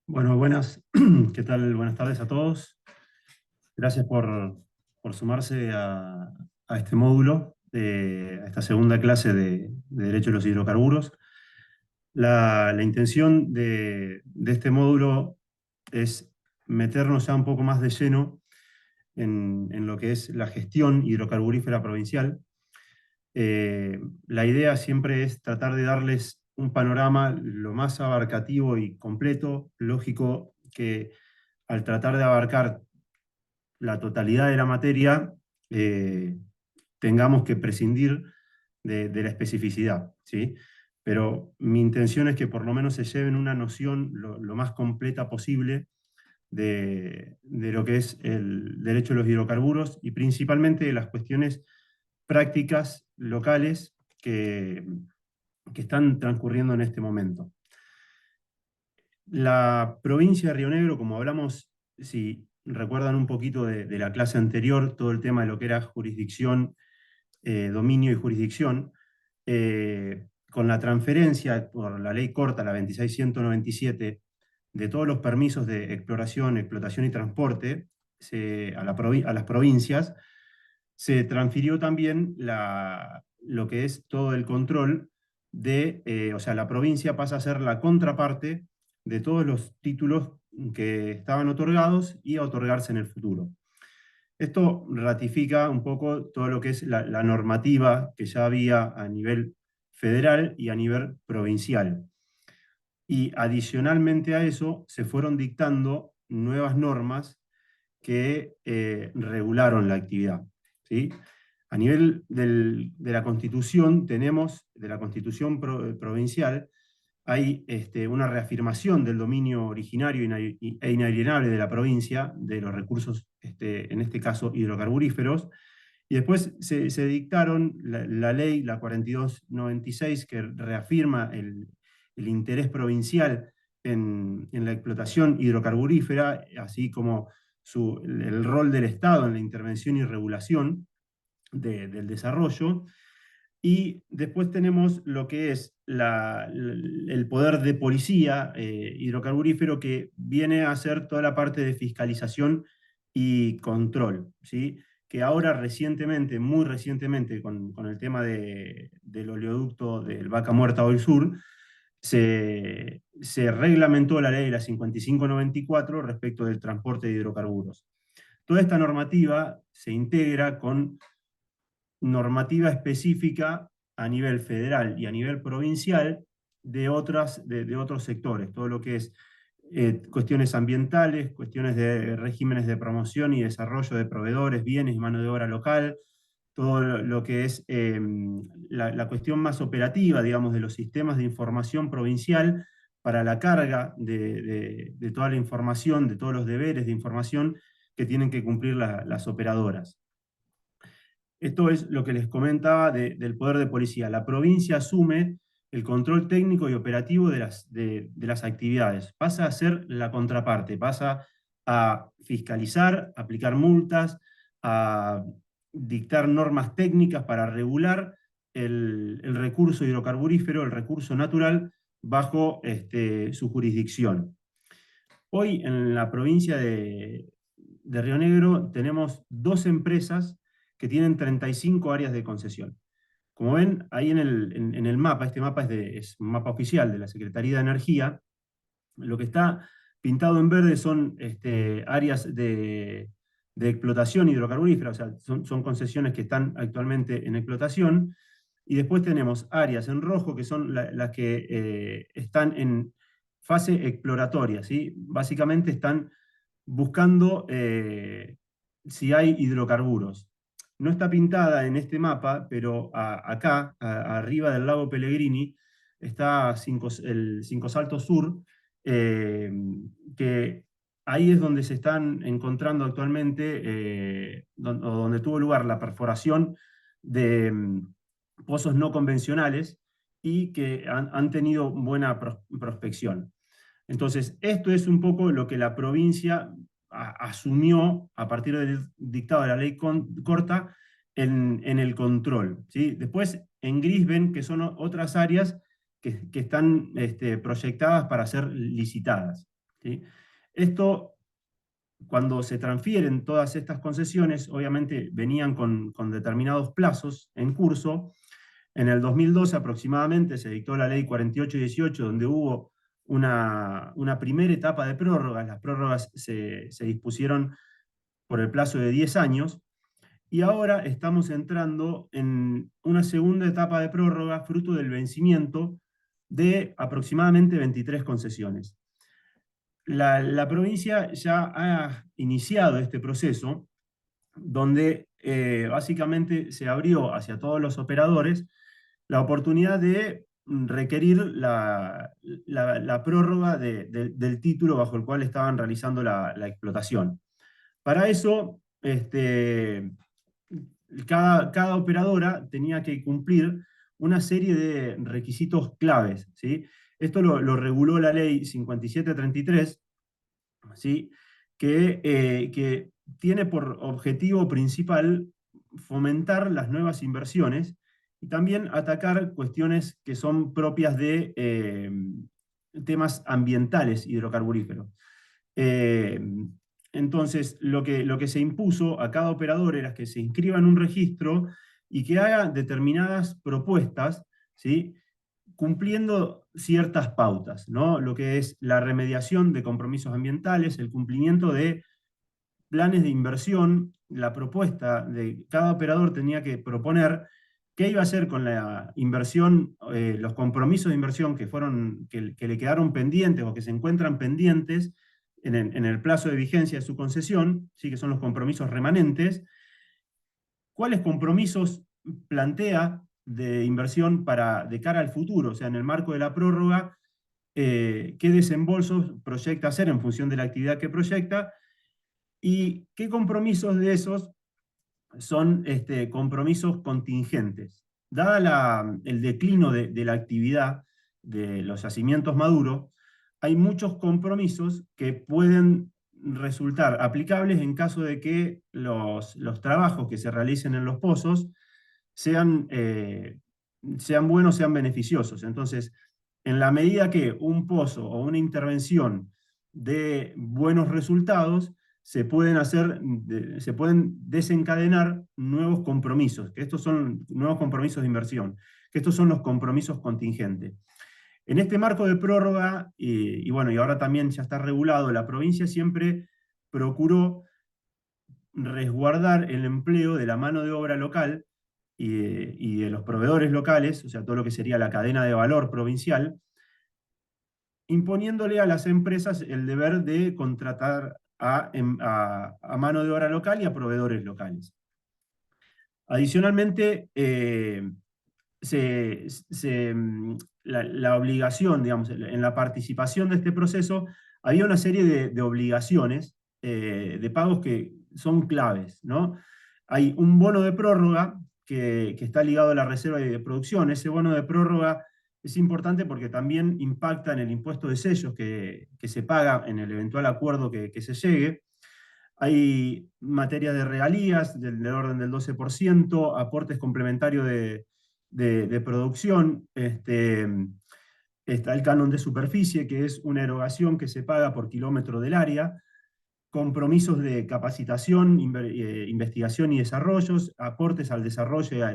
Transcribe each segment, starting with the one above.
Bueno, buenas, ¿qué tal? Buenas tardes a todos. Gracias por sumarse a este módulo, a esta segunda clase de Derecho de los Hidrocarburos. La intención de este módulo es meternos ya un poco más de lleno en lo que es la gestión hidrocarburífera provincial. La idea siempre es tratar de darles un panorama lo más abarcativo y completo, lógico, que al tratar de abarcar la totalidad de la materia, eh, tengamos que prescindir de la especificidad, ¿sí? Pero mi intención es que por lo menos se lleven una noción lo más completa posible de lo que es el derecho de los hidrocarburos y principalmente de las cuestiones prácticas locales que están transcurriendo en este momento. La provincia de Río Negro, como hablamos, si recuerdan un poquito de la clase anterior, todo el tema de lo que era jurisdicción, dominio y jurisdicción, con la transferencia por la ley corta, la 26197, de todos los permisos de exploración, explotación y transporte a las provincias, se transfirió también lo que es todo el control o sea, la provincia pasa a ser la contraparte de todos los títulos que estaban otorgados y a otorgarse en el futuro. Esto ratifica un poco todo lo que es la normativa que ya había a nivel federal y a nivel provincial. Y adicionalmente a eso se fueron dictando nuevas normas que regularon la actividad, ¿sí? A nivel de la Constitución, de la Constitución provincial, hay una reafirmación del dominio originario e inalienable de la provincia, de los recursos, en este caso hidrocarburíferos, y después se dictaron la ley, la 4296, que reafirma el interés provincial en la explotación hidrocarburífera, así como el rol del Estado en la intervención y regulación del desarrollo. Y después tenemos lo que es el poder de policía hidrocarburífero, que viene a hacer toda la parte de fiscalización y control, ¿sí? Que ahora recientemente, muy recientemente, con el tema del oleoducto del Vaca Muerta Oil Sur, se reglamentó la ley de la 5594 respecto del transporte de hidrocarburos. Toda esta normativa se integra con normativa específica a nivel federal y a nivel provincial de otros sectores, todo lo que es cuestiones ambientales, cuestiones de regímenes de promoción y desarrollo de proveedores, bienes y mano de obra local, todo lo que es la cuestión más operativa, digamos, de los sistemas de información provincial para la carga de toda la información, de todos los deberes de información que tienen que cumplir las operadoras. Esto es lo que les comentaba del poder de policía. La provincia asume el control técnico y operativo de las actividades. Pasa a ser la contraparte, pasa a fiscalizar, a aplicar multas, a dictar normas técnicas para regular el recurso hidrocarburífero, el recurso natural, bajo su jurisdicción. Hoy en la provincia de Río Negro tenemos dos empresas que tienen 35 áreas de concesión. Como ven, ahí en el mapa, este mapa es un mapa oficial de la Secretaría de Energía, lo que está pintado en verde son áreas de explotación hidrocarburífera, o sea, son concesiones que están actualmente en explotación, y después tenemos áreas en rojo que son las que están en fase exploratoria, ¿sí? Básicamente están buscando si hay hidrocarburos. No está pintada en este mapa, pero acá, arriba del lago Pellegrini, está el Cinco Saltos Sur, eh, que ahí es donde se están encontrando actualmente, donde tuvo lugar la perforación de pozos no convencionales y que han tenido buena prospección. Entonces, esto es un poco lo que la provincia asumió a partir del dictado de la ley corta en el control, ¿sí? Después, en gris ven que son otras áreas que están proyectadas para ser licitadas, ¿sí? Esto, cuando se transfieren todas estas concesiones, obviamente venían con determinados plazos en curso. En el 2012 aproximadamente se dictó la ley 4818, donde hubo una primera etapa de prórrogas. Las prórrogas se dispusieron por el plazo de 10 años, y ahora estamos entrando en una segunda etapa de prórroga fruto del vencimiento de aproximadamente 23 concesiones. La provincia ya ha iniciado este proceso, donde básicamente se abrió hacia todos los operadores la oportunidad de requerir la prórroga del título bajo el cual estaban realizando la explotación. Para eso, cada operadora tenía que cumplir una serie de requisitos claves, ¿sí? Esto lo reguló la ley 5733, ¿sí? Que tiene por objetivo principal fomentar las nuevas inversiones y también atacar cuestiones que son propias de temas ambientales hidrocarburíferos. Eh, entonces, lo que se impuso a cada operador era que se inscriba en un registro y que haga determinadas propuestas, ¿sí? Cumpliendo ciertas pautas, ¿no? Lo que es la remediación de compromisos ambientales, el cumplimiento de planes de inversión. La propuesta de cada operador tenía que proponer qué iba a hacer con la inversión, los compromisos de inversión que le quedaron pendientes o que se encuentran pendientes en el plazo de vigencia de su concesión, ¿sí? Que son los compromisos remanentes. ¿Cuáles compromisos plantea de inversión de cara al futuro? O sea, en el marco de la prórroga, qué desembolsos proyecta hacer en función de la actividad que proyecta, y qué compromisos de esos son compromisos contingentes. Dada el declino de la actividad de los yacimientos maduros, hay muchos compromisos que pueden resultar aplicables en caso de que los trabajos que se realicen en los pozos sean, sean buenos, sean beneficiosos. Entonces, en la medida que un pozo o una intervención dé buenos resultados, se pueden desencadenar nuevos compromisos, que estos son nuevos compromisos de inversión, que estos son los compromisos contingentes. En este marco de prórroga, y bueno, y ahora también ya está regulado, la provincia siempre procuró resguardar el empleo de la mano de obra local y de los proveedores locales, o sea, todo lo que sería la cadena de valor provincial, imponiéndole a las empresas el deber de contratar a mano de obra local y a proveedores locales. Adicionalmente, la obligación, digamos, en la participación de este proceso, había una serie de obligaciones, de pagos que son claves, ¿no? Hay un bono de prórroga que está ligado a la reserva de producción. Ese bono de prórroga es importante porque también impacta en el impuesto de sellos que se paga en el eventual acuerdo que se llegue. Hay materia de regalías del orden del 12%, aportes complementarios de producción, está el canon de superficie, que es una erogación que se paga por kilómetro del área, compromisos de capacitación, investigación y desarrollos, aportes al desarrollo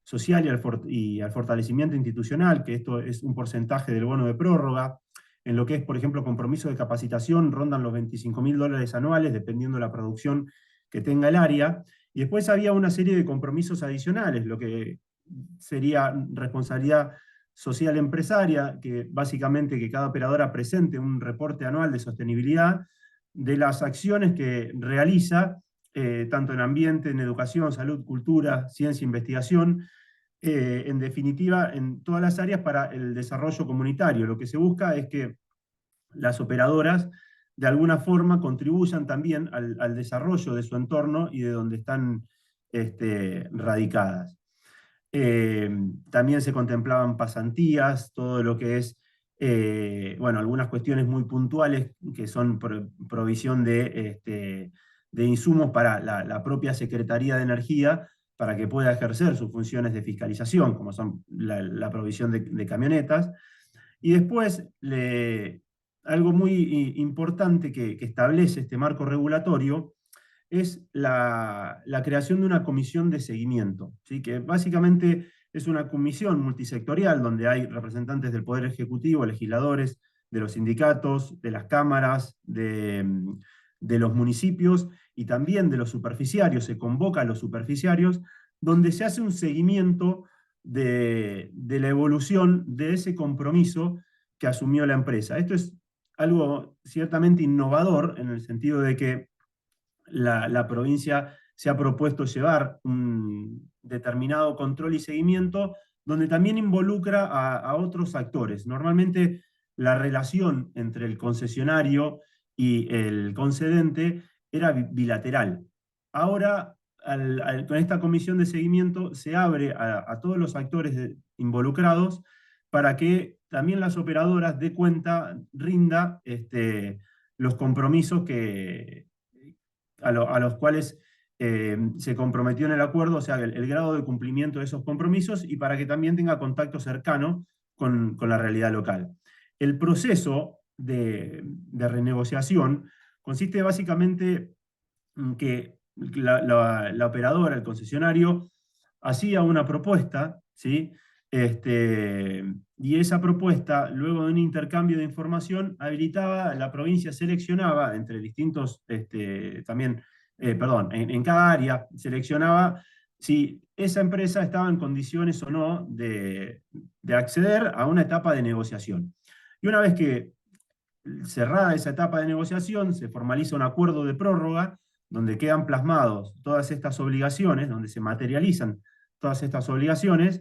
social y al fortalecimiento institucional, que esto es un porcentaje del bono de prórroga. En lo que es, por ejemplo, compromiso de capacitación, rondan los $25.000 anuales, dependiendo de la producción que tenga el área. Y después había una serie de compromisos adicionales, lo que sería responsabilidad social empresaria, que básicamente que cada operadora presente un reporte anual de sostenibilidad de las acciones que realiza, tanto en ambiente, en educación, salud, cultura, ciencia, investigación, en definitiva, en todas las áreas para el desarrollo comunitario. Lo que se busca es que las operadoras de alguna forma contribuyan también al desarrollo de su entorno y de donde están radicadas. También se contemplaban pasantías, todo lo que es, bueno, algunas cuestiones muy puntuales que son provisión de insumos para la propia Secretaría de Energía, para que pueda ejercer sus funciones de fiscalización, como son la provisión de camionetas. Y después algo muy importante que establece este marco regulatorio es la creación de una comisión de seguimiento, ¿sí? Que básicamente es una comisión multisectorial donde hay representantes del Poder Ejecutivo, legisladores, de los sindicatos, de las cámaras, de los municipios y también de los superficiarios, se convoca a los superficiarios, donde se hace un seguimiento de la evolución de ese compromiso que asumió la empresa. Esto es algo ciertamente innovador en el sentido de que la provincia se ha propuesto llevar un determinado control y seguimiento donde también involucra a otros actores. Normalmente la relación entre el concesionario y el concedente era bilateral. Ahora, con esta comisión de seguimiento, se abre a todos los actores involucrados para que también las operadoras dé cuenta, rinda los compromisos a los cuales se comprometió en el acuerdo, o sea, el grado de cumplimiento de esos compromisos y para que también tenga contacto cercano con la realidad local. El proceso de renegociación consiste básicamente en que la operadora, el concesionario, hacía una propuesta, ¿sí? Y esa propuesta, luego de un intercambio de información, habilitaba, la provincia seleccionaba entre distintos, también, perdón, en cada área seleccionaba si esa empresa estaba en condiciones o no de acceder a una etapa de negociación. Y una vez que cerrada esa etapa de negociación, se formaliza un acuerdo de prórroga donde quedan plasmados todas estas obligaciones, donde se materializan todas estas obligaciones,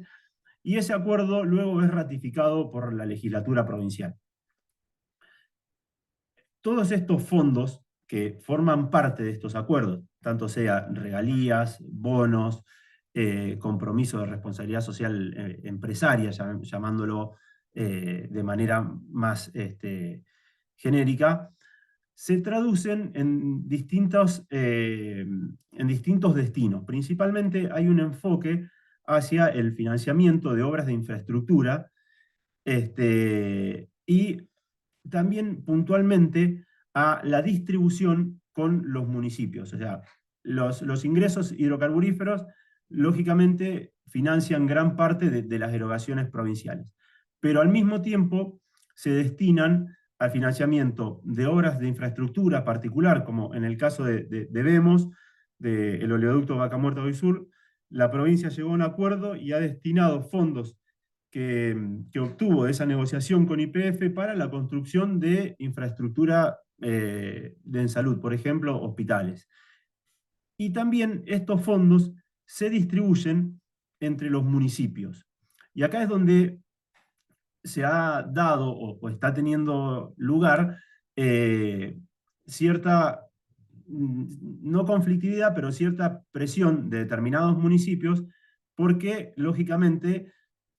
y ese acuerdo luego es ratificado por la legislatura provincial. Todos estos fondos que forman parte de estos acuerdos, tanto sea regalías, bonos, compromiso de responsabilidad social empresaria, llamándolo de manera más genérica, se traducen en distintos destinos. Principalmente hay un enfoque hacia el financiamiento de obras de infraestructura y también puntualmente a la distribución con los municipios. O sea, los ingresos hidrocarburíferos lógicamente financian gran parte de las erogaciones provinciales, pero al mismo tiempo se destinan al financiamiento de obras de infraestructura particular, como en el caso de Vemos, del oleoducto Vaca Muerta Hoy Sur. La provincia llegó a un acuerdo y ha destinado fondos que obtuvo de esa negociación con YPF para la construcción de infraestructura en salud, por ejemplo, hospitales. Y también estos fondos se distribuyen entre los municipios. Y acá es donde se ha dado o está teniendo lugar cierta, no conflictividad, pero cierta presión de determinados municipios, porque lógicamente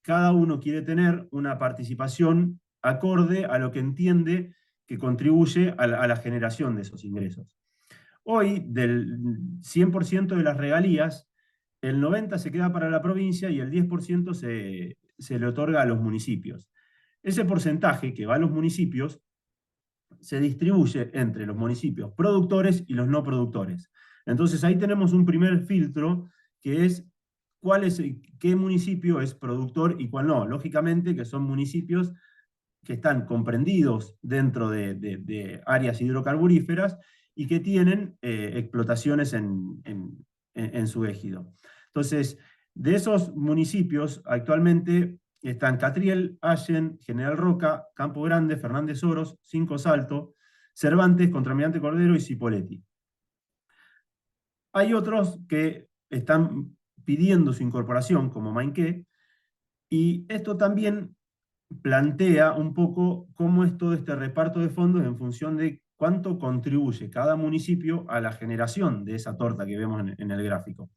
cada uno quiere tener una participación acorde a lo que entiende que contribuye a la generación de esos ingresos. Hoy, del 100% de las regalías, el 90% se queda para la provincia y el 10% se le otorga a los municipios. Ese porcentaje que va a los municipios se distribuye entre los municipios productores y los no productores. Entonces ahí tenemos un primer filtro que es qué municipio es productor y cuál no. Lógicamente que son municipios que están comprendidos dentro de áreas hidrocarburíferas y que tienen explotaciones en su ejido. Entonces, de esos municipios, actualmente están Catriel, Allen, General Roca, Campo Grande, Fernández Oros, Cinco Salto, Cervantes, Contralmirante Cordero y Cipolletti. Hay otros que están pidiendo su incorporación, como Mainqué, y esto también plantea un poco cómo es todo este reparto de fondos en función de cuánto contribuye cada municipio a la generación de esa torta que vemos en el gráfico.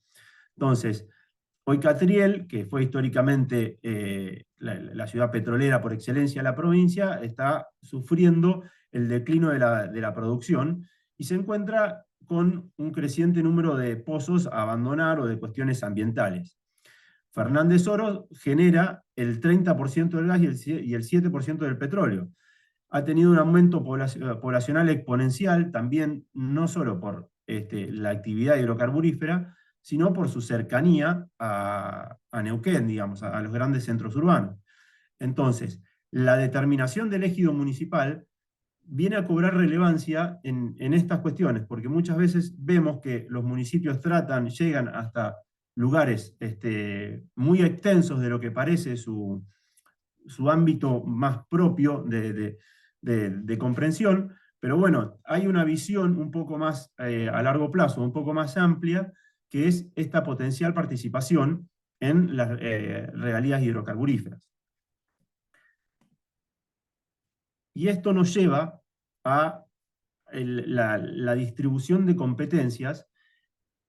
Entonces, hoy Catriel, que fue históricamente la ciudad petrolera por excelencia de la provincia, está sufriendo el declino de la producción y se encuentra con un creciente número de pozos a abandonar o de cuestiones ambientales. Fernández Oros genera el 30% del gas y el 7% del petróleo. ha tenido un aumento poblacional exponencial, también no solo por la actividad hidrocarburífera, sino por su cercanía a Neuquén, digamos, a los grandes centros urbanos. Entonces, la determinación del ejido municipal viene a cobrar relevancia en estas cuestiones, porque muchas veces vemos que los municipios llegan hasta lugares muy extensos de lo que parece su ámbito más propio de comprensión, pero bueno, hay una visión un poco más a largo plazo, un poco más amplia, que es esta potencial participación en las regalías hidrocarburíferas. Y esto nos lleva a la distribución de competencias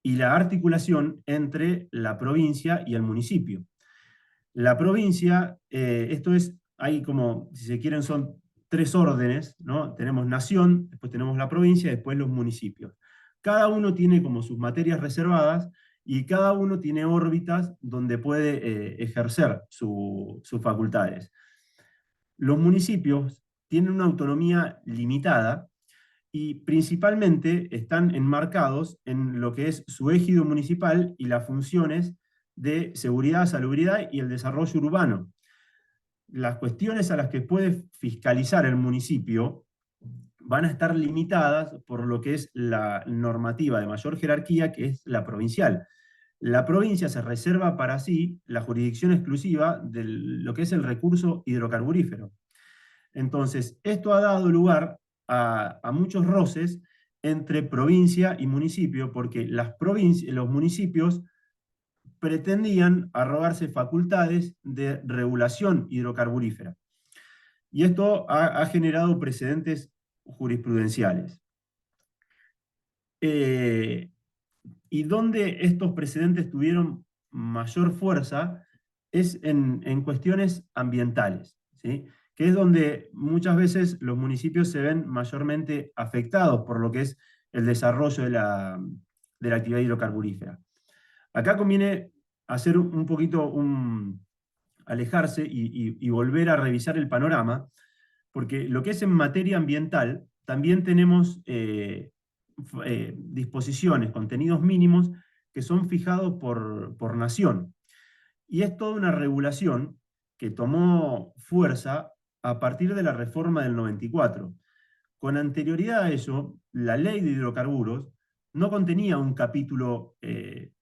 y la articulación entre la provincia y el municipio. La provincia, esto es, hay como, si se quieren, son tres órdenes, ¿no? Tenemos nación, después tenemos la provincia, después los municipios. Cada uno tiene como sus materias reservadas y cada uno tiene órbitas donde puede ejercer sus facultades. Los municipios tienen una autonomía limitada y principalmente están enmarcados en lo que es su ejido municipal y las funciones de seguridad, salubridad y el desarrollo urbano. Las cuestiones a las que puede fiscalizar el municipio van a estar limitadas por lo que es la normativa de mayor jerarquía, que es la provincial. La provincia se reserva para sí la jurisdicción exclusiva de lo que es el recurso hidrocarburífero. Entonces, esto ha dado lugar a muchos roces entre provincia y municipio, porque los municipios pretendían arrogarse facultades de regulación hidrocarburífera. Y esto ha generado precedentes jurisprudenciales. Y donde estos precedentes tuvieron mayor fuerza es en cuestiones ambientales, ¿sí? Que es donde muchas veces los municipios se ven mayormente afectados por lo que es el desarrollo de la actividad hidrocarburífera. Acá conviene hacer un poquito, alejarse y volver a revisar el panorama, porque lo que es en materia ambiental, también tenemos disposiciones, contenidos mínimos que son fijados por nación. Y es toda una regulación que tomó fuerza a partir de la reforma del 94. Con anterioridad a eso, la ley de hidrocarburos no contenía un capítulo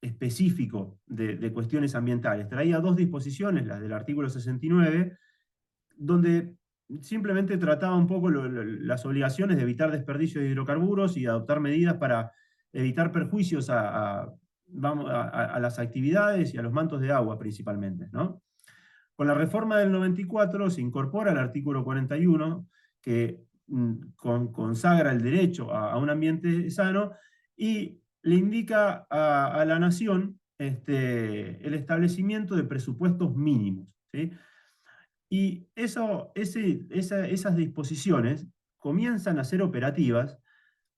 específico de cuestiones ambientales. Traía dos disposiciones, las del artículo 69, donde simplemente trataba un poco las obligaciones de evitar desperdicio de hidrocarburos y adoptar medidas para evitar perjuicios a las actividades y a los mantos de agua principalmente, ¿no? Con la reforma del 94 se incorpora el artículo 41, que consagra el derecho a un ambiente sano y le indica a la nación el establecimiento de presupuestos mínimos, ¿sí? Y esas disposiciones comienzan a ser operativas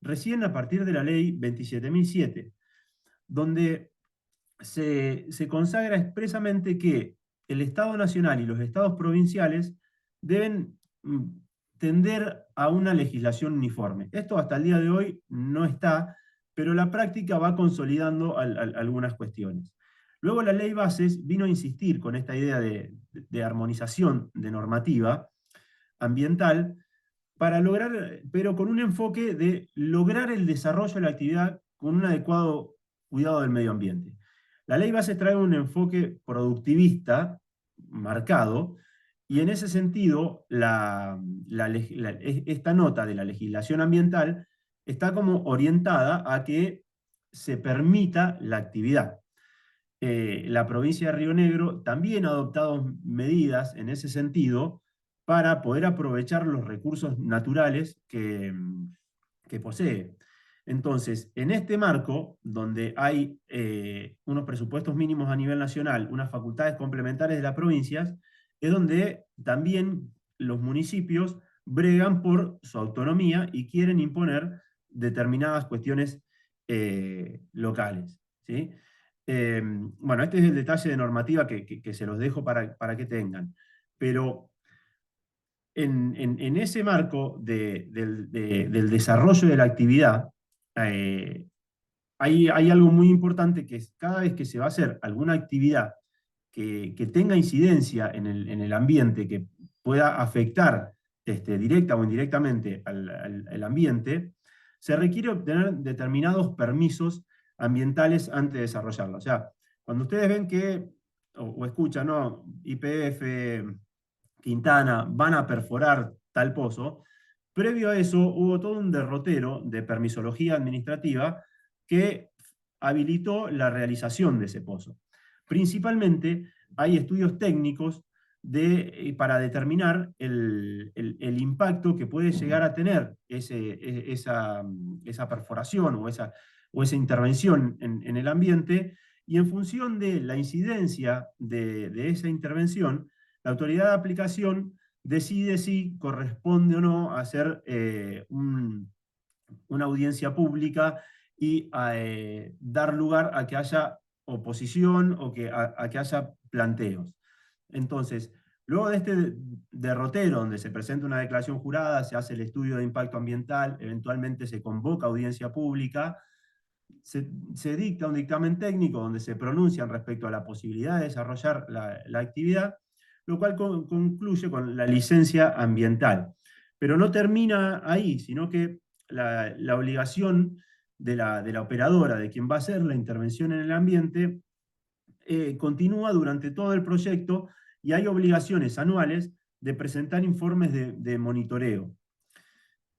recién a partir de la ley 27.007, donde se consagra expresamente que el Estado Nacional y los Estados provinciales deben tender a una legislación uniforme. Esto hasta el día de hoy no está, pero la práctica va consolidando algunas cuestiones. Luego la ley Bases vino a insistir con esta idea de armonización de normativa ambiental para lograr, pero con un enfoque de lograr el desarrollo de la actividad con un adecuado cuidado del medio ambiente. La ley Bases trae un enfoque productivista marcado, y en ese sentido, esta nota de la legislación ambiental está como orientada a que se permita la actividad. La provincia de Río Negro también ha adoptado medidas en ese sentido para poder aprovechar los recursos naturales que posee. Entonces, en este marco, donde hay unos presupuestos mínimos a nivel nacional, unas facultades complementarias de las provincias, es donde también los municipios bregan por su autonomía y quieren imponer determinadas cuestiones locales, ¿sí? Bueno, este es el detalle de normativa que se los dejo para que tengan. Pero en ese marco del desarrollo de la actividad, hay algo muy importante, que es cada vez que se va a hacer alguna actividad que tenga incidencia en el ambiente, que pueda afectar directa o indirectamente al ambiente, se requiere obtener determinados permisos ambientales antes de desarrollarlo. O sea, cuando ustedes ven que, o escuchan, ¿no? YPF, Quintana, van a perforar tal pozo, previo a eso hubo todo un derrotero de permisología administrativa que habilitó la realización de ese pozo. Principalmente hay estudios técnicos para determinar el impacto que puede llegar a tener esa perforación o esa intervención en el ambiente, y en función de la incidencia de esa intervención, la autoridad de aplicación decide si corresponde o no hacer una audiencia pública y dar lugar a que haya oposición o a que haya planteos. Entonces, luego de este derrotero, donde se presenta una declaración jurada, se hace el estudio de impacto ambiental, eventualmente se convoca audiencia pública, se dicta un dictamen técnico donde se pronuncian respecto a la posibilidad de desarrollar la actividad, lo cual concluye con la licencia ambiental. Pero no termina ahí, sino que la obligación de la operadora, de quien va a hacer la intervención en el ambiente, continúa durante todo el proyecto, y hay obligaciones anuales de presentar informes de monitoreo.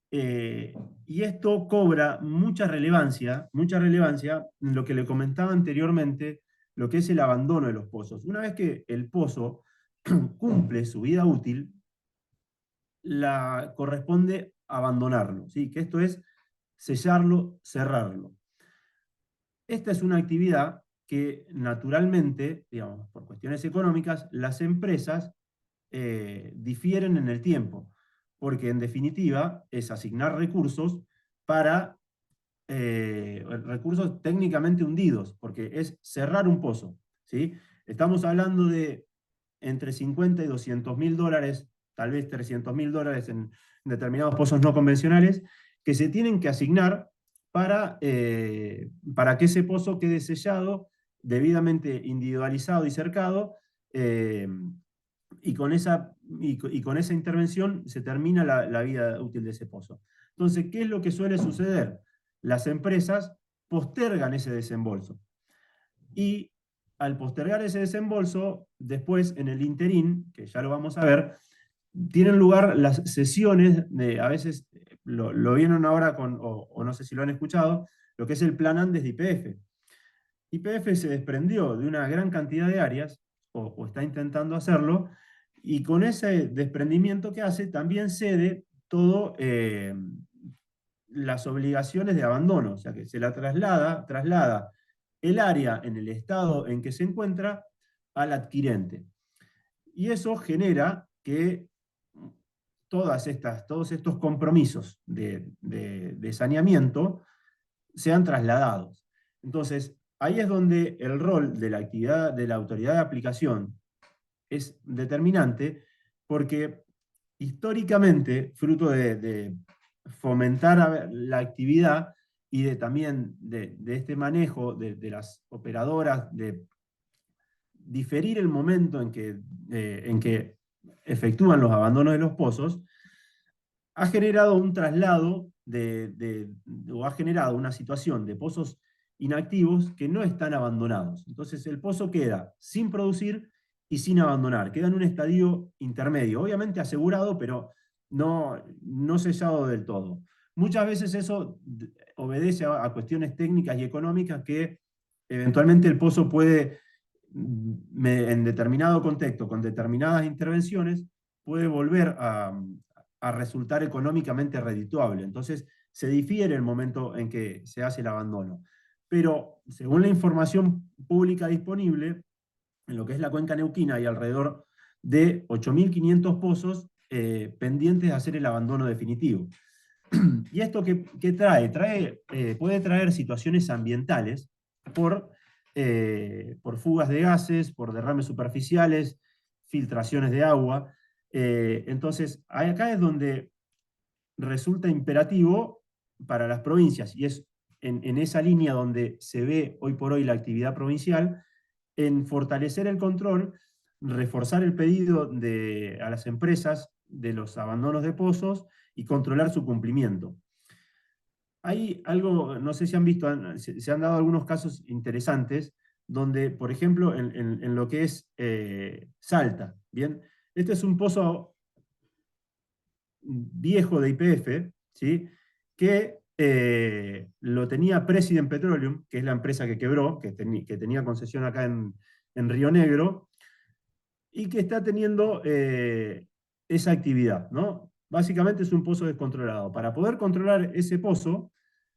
Y esto cobra mucha relevancia en lo que le comentaba anteriormente, lo que es el abandono de los pozos. Una vez que el pozo cumple su vida útil, corresponde abandonarlo, ¿sí? Que esto es sellarlo, cerrarlo. Esta es una actividad que naturalmente, digamos, por cuestiones económicas, las empresas difieren en el tiempo, porque en definitiva es asignar recursos para recursos técnicamente hundidos, porque es cerrar un pozo, ¿sí? Estamos hablando de entre 50 y 200 mil dólares, tal vez 300 mil dólares en determinados pozos no convencionales, que se tienen que asignar para que ese pozo quede sellado, debidamente individualizado y cercado, y con esa intervención se termina la vida útil de ese pozo. Entonces, ¿qué es lo que suele suceder? Las empresas postergan ese desembolso. Y al postergar ese desembolso, después en el interín, que ya lo vamos a ver, tienen lugar las sesiones a veces lo vieron ahora o no sé si lo han escuchado, lo que es el plan Andes de YPF. YPF se desprendió de una gran cantidad de áreas, o está intentando hacerlo, y con ese desprendimiento que hace, también cede todo las obligaciones de abandono, o sea que se la traslada el área en el estado en que se encuentra al adquirente. Y eso genera que todos estos compromisos de saneamiento sean trasladados. Entonces, ahí es donde el rol de la actividad de la autoridad de aplicación es determinante, porque históricamente, fruto de fomentar la actividad y también de este manejo de las operadoras, de diferir el momento en que efectúan los abandonos de los pozos, ha generado un traslado o ha generado una situación de pozos inactivos que no están abandonados. Entonces el pozo queda sin producir y sin abandonar, queda en un estadio intermedio, obviamente asegurado, pero no sellado del todo. Muchas veces eso obedece a cuestiones técnicas y económicas que eventualmente el pozo puede, en determinado contexto, con determinadas intervenciones, puede volver a resultar económicamente redituable. Entonces, se difiere el momento en que se hace el abandono. Pero, según la información pública disponible, en lo que es la cuenca neuquina hay alrededor de 8.500 pozos pendientes de hacer el abandono definitivo. ¿Y esto qué trae? Puede traer situaciones ambientales por fugas de gases, por derrames superficiales, filtraciones de agua. Entonces, acá es donde resulta imperativo para las provincias, y es en esa línea donde se ve hoy por hoy la actividad provincial, en fortalecer el control, reforzar el pedido a las empresas de los abandonos de pozos y controlar su cumplimiento. Hay algo, no sé si han visto, se han dado algunos casos interesantes, donde, por ejemplo, en lo que es Salta, ¿bien? Este es un pozo viejo de YPF, ¿sí? Que lo tenía President Petroleum, que es la empresa que quebró, que tenía concesión acá en Río Negro, y que está teniendo esa actividad, ¿no? Básicamente es un pozo descontrolado. Para poder controlar ese pozo,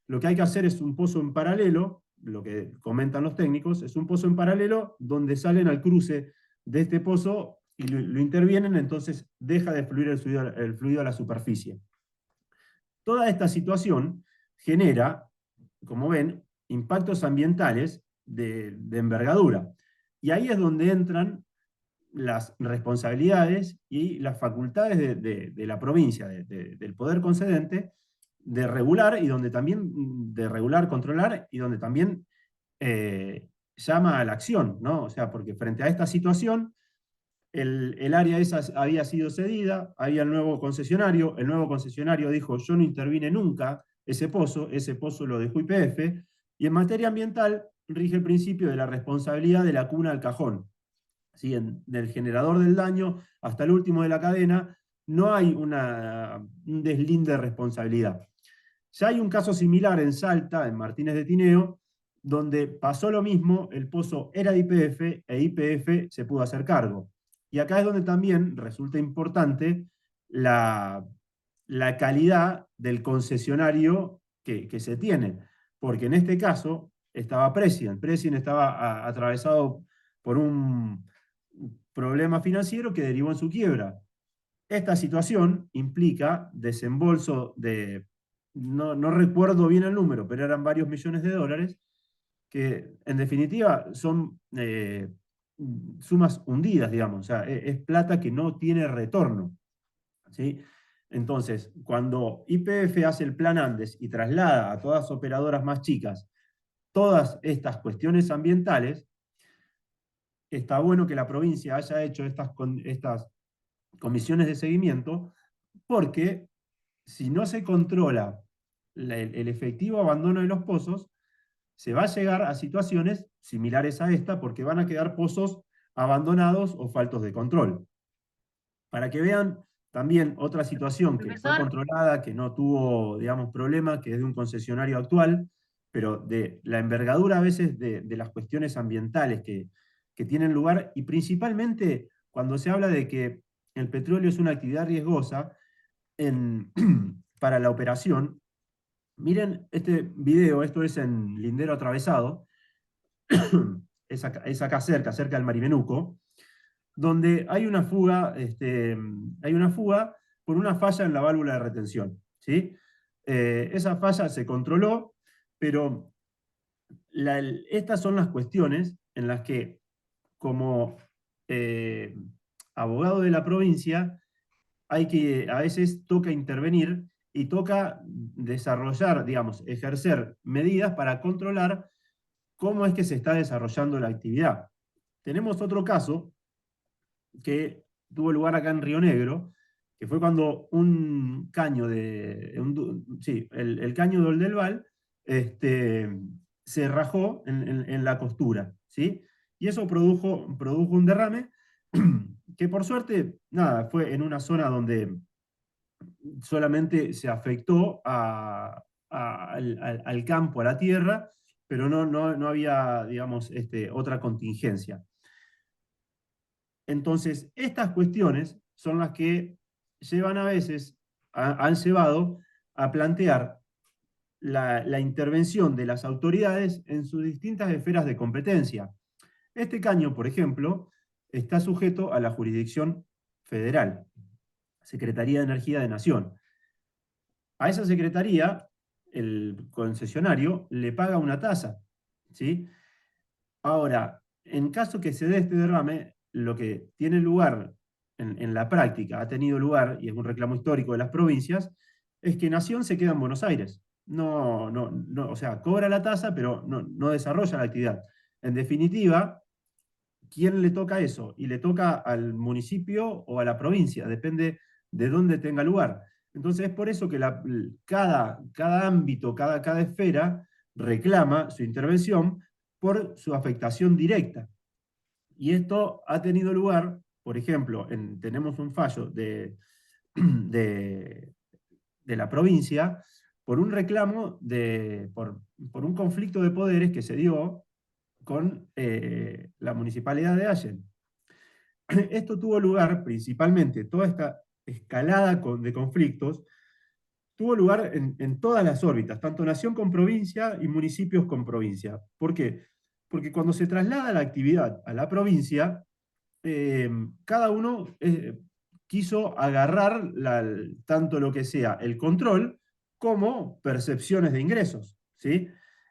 lo que hay que hacer es un pozo en paralelo, lo que comentan los técnicos, es un pozo en paralelo donde salen al cruce de este pozo y lo intervienen, entonces deja de fluir el fluido a la superficie. Toda esta situación genera, como ven, impactos ambientales de envergadura. Y ahí es donde entran las responsabilidades y las facultades de la provincia, del poder concedente, de regular y donde también, de regular, controlar y donde también llama a la acción, ¿no? O sea, porque frente a esta situación, el área esa había sido cedida, había el nuevo concesionario dijo, yo no intervine nunca ese pozo lo dejó YPF, y en materia ambiental rige el principio de la responsabilidad de la cuna al cajón. ¿Sí? Del generador del daño hasta el último de la cadena, no hay un deslinde de responsabilidad. Ya hay un caso similar en Salta, en Martínez de Tineo, donde pasó lo mismo, el pozo era de YPF e YPF se pudo hacer cargo. Y acá es donde también resulta importante la calidad del concesionario que se tiene, porque en este caso estaba President estaba atravesado por un problema financiero que derivó en su quiebra. Esta situación implica desembolso de, no recuerdo bien el número, pero eran varios millones de dólares, que en definitiva son sumas hundidas, digamos, o sea, es plata que no tiene retorno. ¿Sí? Entonces, cuando YPF hace el plan Andes y traslada a todas las operadoras más chicas todas estas cuestiones ambientales, está bueno que la provincia haya hecho estas comisiones de seguimiento, porque si no se controla el efectivo abandono de los pozos, se va a llegar a situaciones similares a esta, porque van a quedar pozos abandonados o faltos de control. Para que vean también otra situación que fue Profesor, controlada, que no tuvo, digamos, problema, que es de un concesionario actual, pero de la envergadura a veces de las cuestiones ambientales que tienen lugar, y principalmente cuando se habla de que el petróleo es una actividad riesgosa para la operación. Miren este video, esto es en Lindero Atravesado, es acá cerca del Marimenuco, donde hay una fuga por una falla en la válvula de retención. ¿Sí? Esa falla se controló, pero estas son las cuestiones en las que, como eh, abogado de la provincia, a veces toca intervenir y toca desarrollar, digamos, ejercer medidas para controlar cómo es que se está desarrollando la actividad. Tenemos otro caso que tuvo lugar acá en Río Negro, que fue cuando un caño sí, el caño de Oldelval se rajó en la costura, ¿sí? Y eso produjo un derrame que por suerte, nada, fue en una zona donde solamente se afectó al campo, a la tierra, pero no había, digamos, otra contingencia. Entonces, estas cuestiones son las que llevan a veces, han llevado a plantear la intervención de las autoridades en sus distintas esferas de competencia. Este caño, por ejemplo, está sujeto a la jurisdicción federal, Secretaría de Energía de Nación. A esa secretaría, el concesionario le paga una tasa, ¿sí? Ahora, en caso que se dé este derrame, lo que tiene lugar en la práctica ha tenido lugar, y es un reclamo histórico de las provincias, es que Nación se queda en Buenos Aires. O sea, cobra la tasa, pero no desarrolla la actividad. En definitiva, ¿quién le toca eso? Y le toca al municipio o a la provincia, depende de dónde tenga lugar. Entonces es por eso que cada ámbito, cada esfera reclama su intervención por su afectación directa. Y esto ha tenido lugar, por ejemplo, tenemos un fallo de, de la provincia por un reclamo, por un conflicto de poderes que se dio con la municipalidad de Allen. Esto tuvo lugar principalmente, toda esta escalada de conflictos, tuvo lugar en todas las órbitas, tanto nación con provincia y municipios con provincia. ¿Por qué? Porque cuando se traslada la actividad a la provincia, cada uno quiso agarrar tanto lo que sea el control como percepciones de ingresos, ¿sí?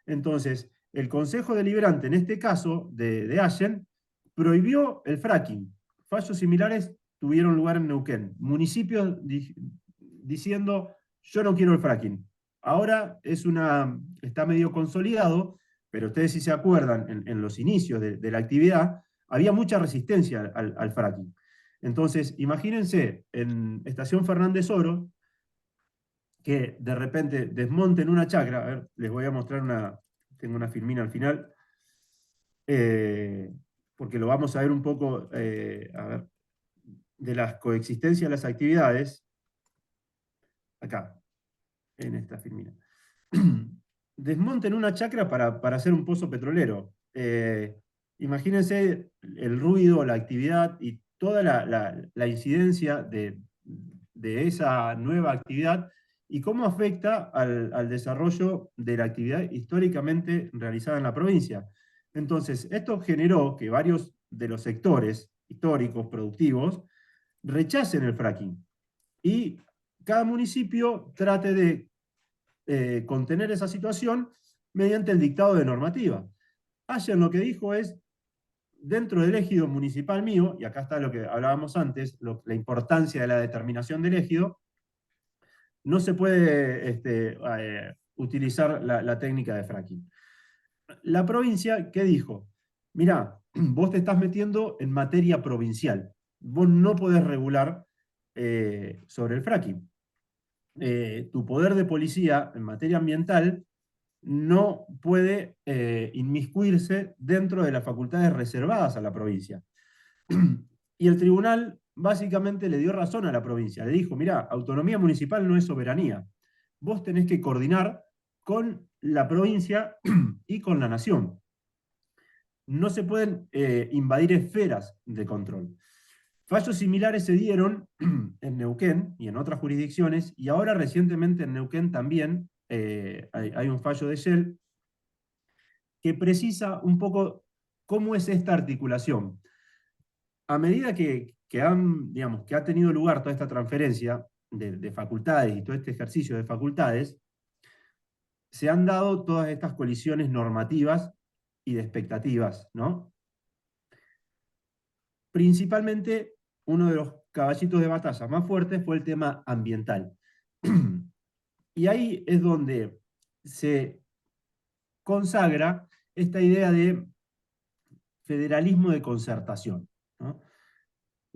Entonces, el Consejo Deliberante, en este caso de Allen, prohibió el fracking. Fallos similares tuvieron lugar en Neuquén. Municipios diciendo, yo no quiero el fracking. Ahora está medio consolidado, pero ustedes si se acuerdan, en los inicios de la actividad, había mucha resistencia al fracking. Entonces, imagínense en Estación Fernández Oro, que de repente desmonten una chacra. A ver, les voy a mostrar tengo una filmina al final, porque lo vamos a ver un poco, a ver, de la coexistencia de las actividades, acá, en esta filmina. Desmonten una chacra para hacer un pozo petrolero. Imagínense el ruido, la actividad y toda la incidencia de esa nueva actividad y cómo afecta al desarrollo de la actividad históricamente realizada en la provincia. Entonces, esto generó que varios de los sectores históricos, productivos, rechacen el fracking y cada municipio trate de contener esa situación mediante el dictado de normativa. Allen lo que dijo es, dentro del ejido municipal mío, y acá está lo que hablábamos antes, la importancia de la determinación del ejido, no se puede utilizar la técnica de fracking. La provincia, ¿qué dijo? Mirá, vos te estás metiendo en materia provincial, vos no podés regular sobre el fracking. Tu poder de policía en materia ambiental no puede inmiscuirse dentro de las facultades reservadas a la provincia. Y el tribunal básicamente le dio razón a la provincia. Le dijo, mirá, autonomía municipal no es soberanía. Vos tenés que coordinar con la provincia y con la nación. No se pueden invadir esferas de control. Fallos similares se dieron en Neuquén y en otras jurisdicciones, y ahora recientemente en Neuquén también hay un fallo de Shell que precisa un poco cómo es esta articulación. A medida que ha tenido lugar toda esta transferencia de facultades y todo este ejercicio de facultades, se han dado todas estas colisiones normativas y de expectativas, ¿no? Principalmente, uno de los caballitos de batalla más fuertes fue el tema ambiental. Y ahí es donde se consagra esta idea de federalismo de concertación, ¿no?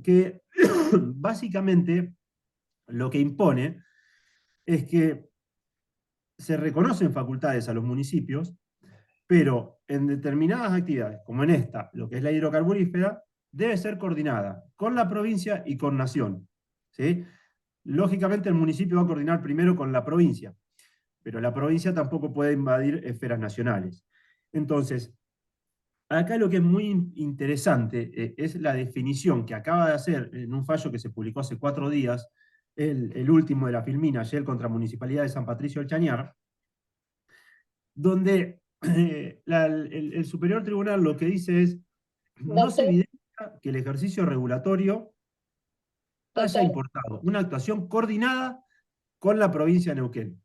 Que básicamente lo que impone es que se reconocen facultades a los municipios, pero en determinadas actividades, como en esta, lo que es la hidrocarburífera, debe ser coordinada con la provincia y con nación, ¿sí? Lógicamente el municipio va a coordinar primero con la provincia, pero la provincia tampoco puede invadir esferas nacionales. Entonces, acá lo que es muy interesante es la definición que acaba de hacer en un fallo que se publicó hace 4 días, el último de la Filmina, ayer contra Municipalidad de San Patricio del Chañar, donde el Superior Tribunal lo que dice es, no se Doctor, evidencia que el ejercicio regulatorio haya doctor, importado una actuación coordinada con la provincia de Neuquén.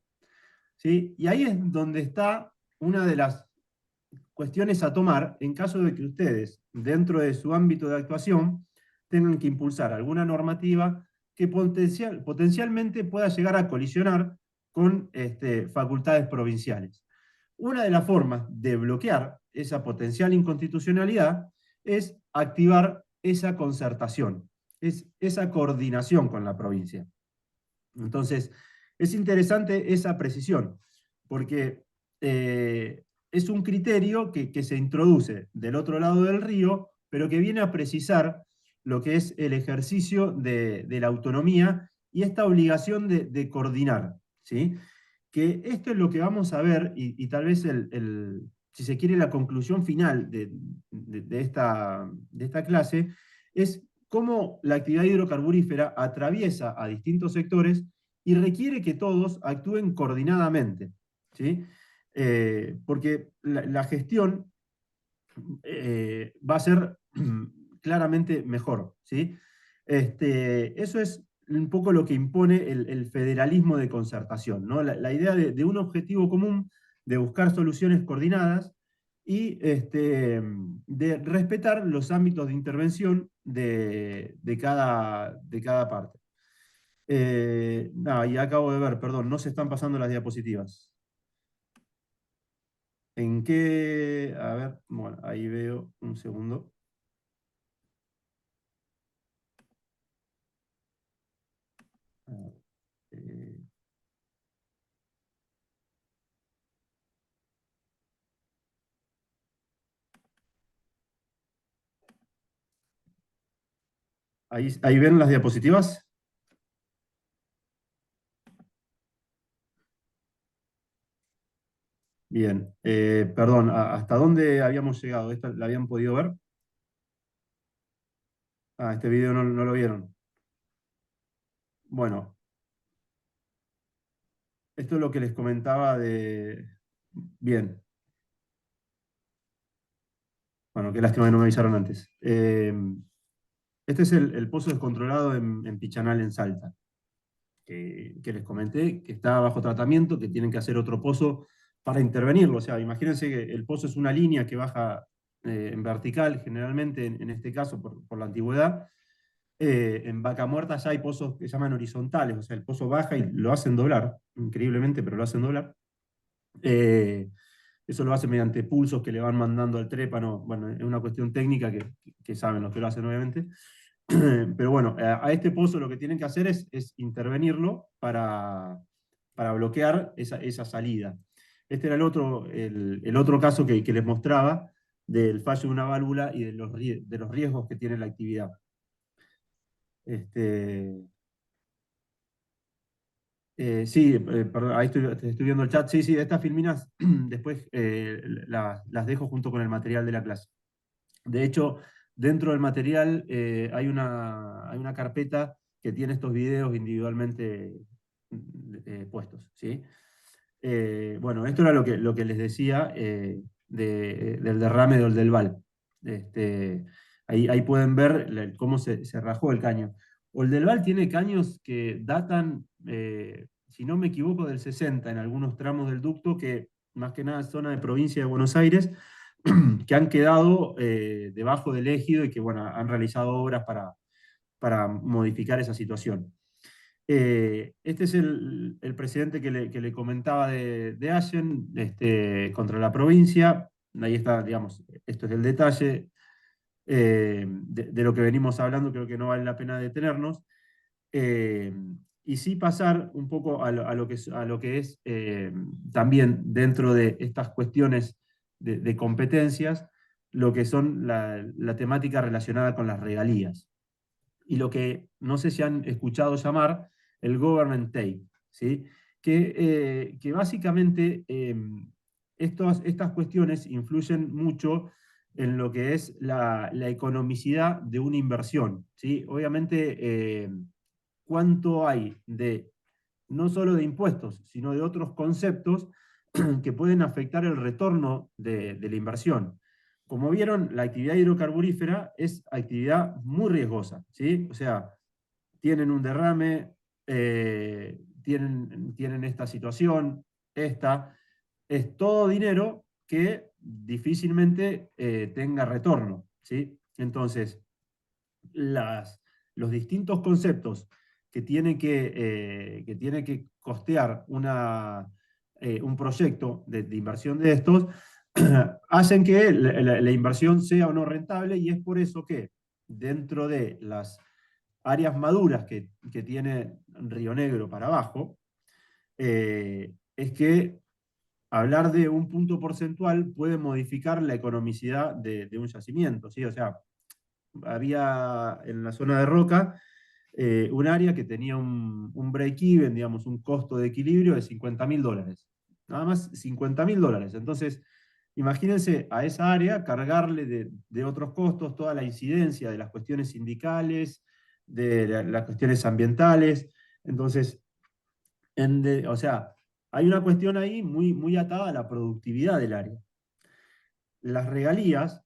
¿Sí? Y ahí es donde está una de las cuestiones a tomar en caso de que ustedes, dentro de su ámbito de actuación, tengan que impulsar alguna normativa que potencialmente pueda llegar a colisionar con facultades provinciales. Una de las formas de bloquear esa potencial inconstitucionalidad es activar esa concertación, es esa coordinación con la provincia. Entonces, es interesante esa precisión, porque es un criterio que se introduce del otro lado del río, pero que viene a precisar lo que es el ejercicio de la autonomía y esta obligación de coordinar, ¿sí? Que esto es lo que vamos a ver, y tal vez si se quiere, la conclusión final de esta clase, es cómo la actividad hidrocarburífera atraviesa a distintos sectores y requiere que todos actúen coordinadamente, ¿sí? Porque la gestión va a ser claramente mejor, ¿sí? Eso es un poco lo que impone el federalismo de concertación, ¿no? La idea de un objetivo común, de buscar soluciones coordinadas y de respetar los ámbitos de intervención de cada parte. Y acabo de ver, perdón, no se están pasando las diapositivas. ¿En qué? A ver, bueno, ahí veo un segundo. Eh, ahí ven las diapositivas. Bien, perdón, ¿hasta dónde habíamos llegado? ¿Esta la habían podido ver? Este video no lo vieron. Bueno, esto es lo que les comentaba de... Bien, bueno, qué lástima que no me avisaron antes. Este es el pozo descontrolado en Pichanal, en Salta, que les comenté, que está bajo tratamiento, que tienen que hacer otro pozo para intervenirlo. O sea, imagínense que el pozo es una línea que baja en vertical, generalmente, en este caso, por la antigüedad. En Vaca Muerta ya hay pozos que se llaman horizontales, o sea, el pozo baja y lo hacen doblar, increíblemente, pero lo hacen doblar. Eh, Eso lo hacen mediante pulsos que le van mandando al trépano. Bueno, es una cuestión técnica que saben los que lo hacen, obviamente. Pero bueno, a este pozo lo que tienen que hacer es intervenirlo para bloquear esa salida. Este era el otro caso que les mostraba del fallo de una válvula y de los riesgos que tiene la actividad. Este, sí, perdón, ahí estoy viendo el chat. Sí, sí, estas filminas después las dejo junto con el material de la clase. De hecho, dentro del material hay una carpeta que tiene estos videos individualmente puestos, ¿sí? Bueno, esto era lo que les decía del derrame de Oldelval. Ahí pueden ver cómo se rajó el caño. Oldelval tiene caños que datan, si no me equivoco, del 60 en algunos tramos del ducto, que más que nada zona de provincia de Buenos Aires, que han quedado debajo del ejido y que bueno, han realizado obras para modificar esa situación. Este es el presidente que le comentaba de Allen contra la provincia. Ahí está, digamos, esto es el detalle de lo que venimos hablando, creo que no vale la pena detenernos. Eh, y sí pasar un poco a lo que es también dentro de estas cuestiones de competencias, lo que son la temática relacionada con las regalías y lo que no sé si han escuchado llamar el government take, ¿sí? Que básicamente estas cuestiones influyen mucho en lo que es la economicidad de una inversión, ¿sí? Obviamente, cuánto hay no solo de impuestos, sino de otros conceptos que pueden afectar el retorno de la inversión. Como vieron, la actividad hidrocarburífera es actividad muy riesgosa, ¿sí? O sea, tienen un derrame, tienen esta situación, es todo dinero que difícilmente tenga retorno, ¿sí? Entonces, los distintos conceptos que tiene que costear un proyecto de inversión de estos, hacen que la inversión sea o no rentable, y es por eso que dentro de las áreas maduras que tiene Río Negro para abajo, es que hablar de un punto porcentual puede modificar la economicidad de un yacimiento, ¿sí? O sea, había en la zona de Roca un área que tenía un break-even, digamos, un costo de equilibrio de $50.000. Nada más $50.000. Entonces, imagínense a esa área cargarle de otros costos toda la incidencia de las cuestiones sindicales, de las cuestiones ambientales. Entonces, o sea, hay una cuestión ahí muy, muy atada a la productividad del área. Las regalías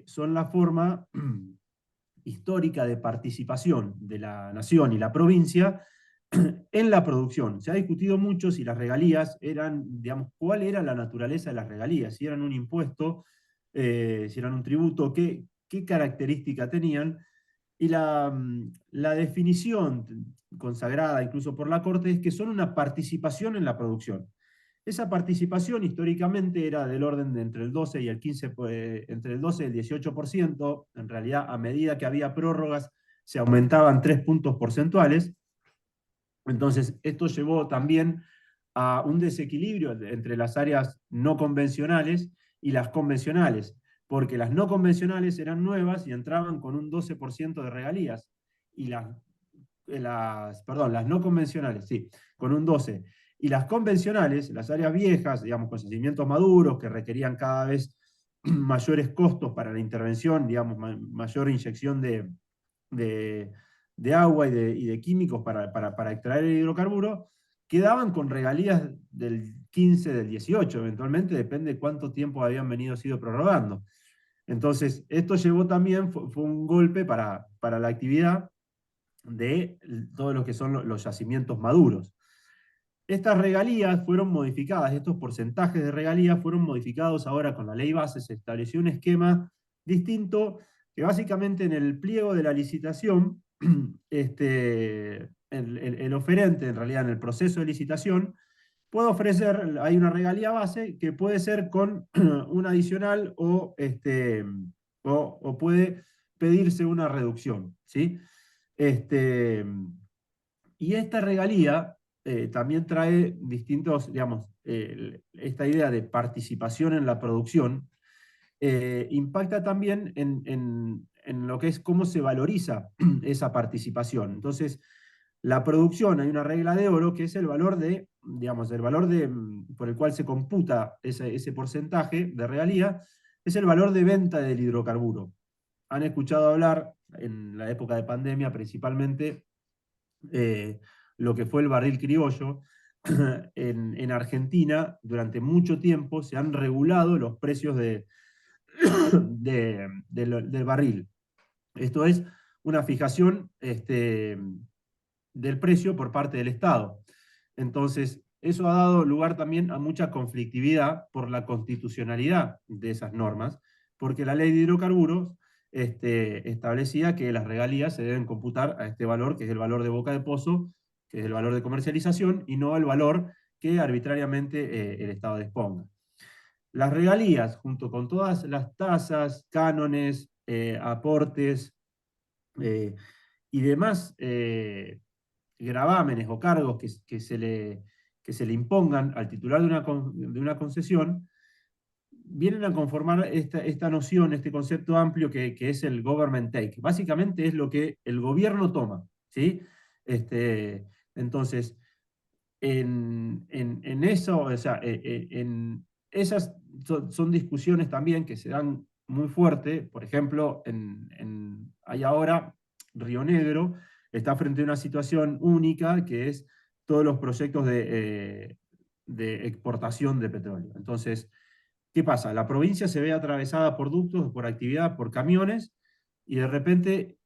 son la forma histórica de participación de la nación y la provincia en la producción. Se ha discutido mucho si las regalías eran, digamos, cuál era la naturaleza de las regalías, si eran un impuesto, si eran un tributo, qué característica tenían. Y la definición consagrada incluso por la Corte es que son una participación en la producción. Esa participación históricamente era del orden de entre el 12 y el 15, entre el 12 y el 18%. En realidad, a medida que había prórrogas, se aumentaban 3 puntos porcentuales. Entonces, esto llevó también a un desequilibrio entre las áreas no convencionales y las convencionales, porque las no convencionales eran nuevas y entraban con un 12% de regalías, y las no convencionales, sí, con un 12%. Y las convencionales, las áreas viejas, digamos, con yacimientos maduros que requerían cada vez mayores costos para la intervención, digamos, mayor inyección de agua y de químicos para extraer el hidrocarburo, quedaban con regalías del 15, del 18, eventualmente, depende de cuánto tiempo habían sido prorrogando. Entonces, esto llevó también, fue un golpe para la actividad de todos los que son los yacimientos maduros. Estas regalías fueron modificadas, estos porcentajes de regalías fueron modificados ahora con la ley base. Se estableció un esquema distinto que básicamente en el pliego de la licitación, el oferente, en realidad en el proceso de licitación, puede ofrecer, hay una regalía base que puede ser con un adicional o puede pedirse una reducción, ¿sí? Este, y esta regalía también trae distintos, digamos, esta idea de participación en la producción, impacta también en lo que es cómo se valoriza esa participación. Entonces, la producción, hay una regla de oro que es el valor digamos, por el cual se computa ese porcentaje de regalía, es el valor de venta del hidrocarburo. Han escuchado hablar, en la época de pandemia principalmente, eh, lo que fue el barril criollo. En Argentina, durante mucho tiempo, se han regulado los precios del barril. Esto es una fijación del precio por parte del Estado. Entonces, eso ha dado lugar también a mucha conflictividad por la constitucionalidad de esas normas, porque la ley de hidrocarburos establecía que las regalías se deben computar a este valor, que es el valor de boca de pozo, que es el valor de comercialización, y no el valor que arbitrariamente el Estado disponga. Las regalías, junto con todas las tasas, cánones, aportes y demás gravámenes o cargos que se le impongan al titular de una concesión, vienen a conformar esta noción, este concepto amplio que es el government take. Básicamente es lo que el gobierno toma, ¿sí? Entonces, en eso, o sea, en esas son discusiones también que se dan muy fuerte. Por ejemplo, hay ahora Río Negro está frente a una situación única, que es todos los proyectos de exportación de petróleo. Entonces, ¿qué pasa? La provincia se ve atravesada por ductos, por actividad, por camiones, y de repente,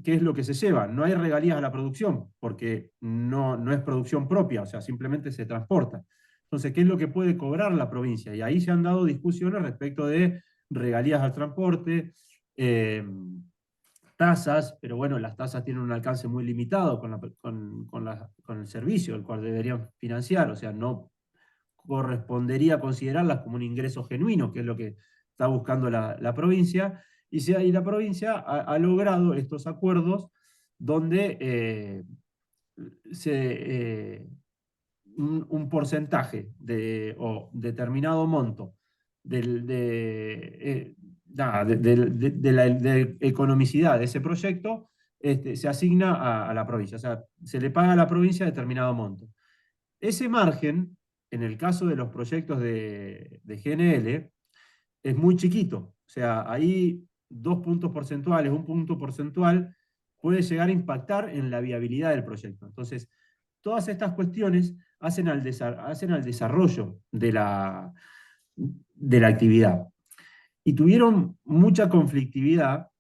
¿qué es lo que se lleva? No hay regalías a la producción, porque no es producción propia, o sea, simplemente se transporta. Entonces, ¿qué es lo que puede cobrar la provincia? Y ahí se han dado discusiones respecto de regalías al transporte, tasas, pero bueno, las tasas tienen un alcance muy limitado con el servicio, el cual deberían financiar, o sea, no correspondería considerarlas como un ingreso genuino, que es lo que está buscando la provincia, y la provincia ha logrado estos acuerdos donde se, un porcentaje o determinado monto de la economicidad de ese proyecto se asigna a la provincia, o sea, se le paga a la provincia determinado monto. Ese margen, en el caso de los proyectos de GNL, es muy chiquito. O sea, ahí 2 puntos porcentuales, 1 punto porcentual, puede llegar a impactar en la viabilidad del proyecto. Entonces, todas estas cuestiones hacen al desarrollo de la actividad. Y tuvieron mucha conflictividad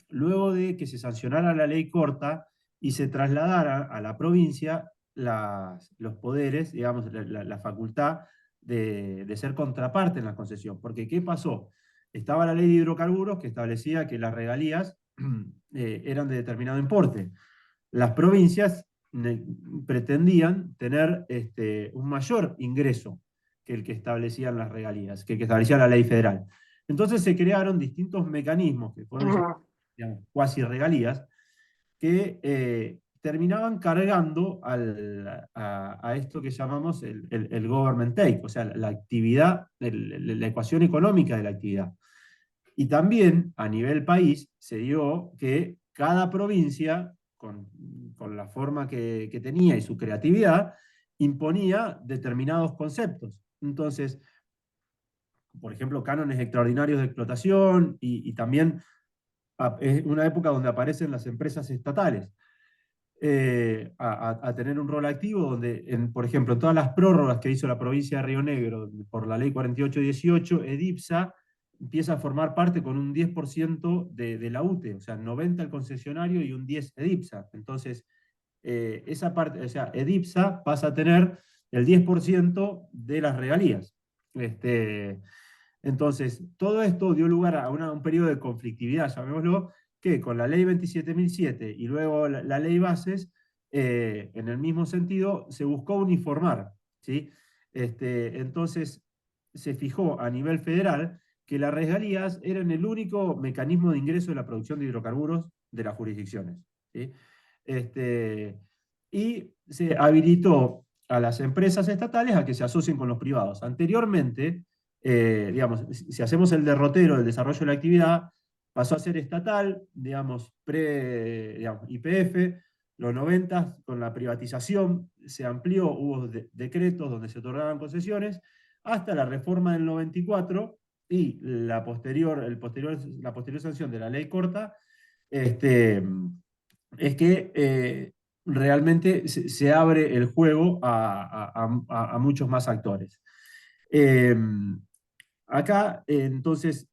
luego de que se sancionara la ley corta y se trasladara a la provincia los poderes, digamos, la facultad de ser contraparte en la concesión. Porque, ¿qué pasó? Estaba la ley de hidrocarburos que establecía que las regalías eran de determinado importe. Las provincias pretendían tener un mayor ingreso que el que establecían las regalías, que el que establecía la ley federal. Entonces se crearon distintos mecanismos que fueron llamados cuasi regalías, que terminaban cargando a esto que llamamos el government take, o sea, la actividad, la ecuación económica de la actividad. Y también a nivel país se dio que cada provincia, con la forma que tenía y su creatividad, imponía determinados conceptos. Entonces, por ejemplo, cánones extraordinarios de explotación y también es una época donde aparecen las empresas estatales a tener un rol activo, donde, por ejemplo, en todas las prórrogas que hizo la provincia de Río Negro por la ley 4818, EDIPSA empieza a formar parte con un 10% de la UTE, o sea, 90 el concesionario y un 10 EDIPSA. Entonces, esa parte, o sea, EDIPSA pasa a tener el 10% de las regalías. Entonces, todo esto dio lugar a un periodo de conflictividad, llamémoslo, que con la ley 27.007 y luego la ley Bases, en el mismo sentido, se buscó uniformar, ¿sí? Entonces, se fijó a nivel federal que las regalías eran el único mecanismo de ingreso de la producción de hidrocarburos de las jurisdicciones, ¿sí? Y se habilitó a las empresas estatales a que se asocien con los privados. Anteriormente, digamos, si hacemos el derrotero del desarrollo de la actividad, pasó a ser estatal, digamos, digamos, YPF, los 90 con la privatización se amplió, hubo decretos donde se otorgaban concesiones, hasta la reforma del 94 y la posterior sanción de la ley corta, es que realmente se abre el juego a muchos más actores. Eh, Acá, entonces,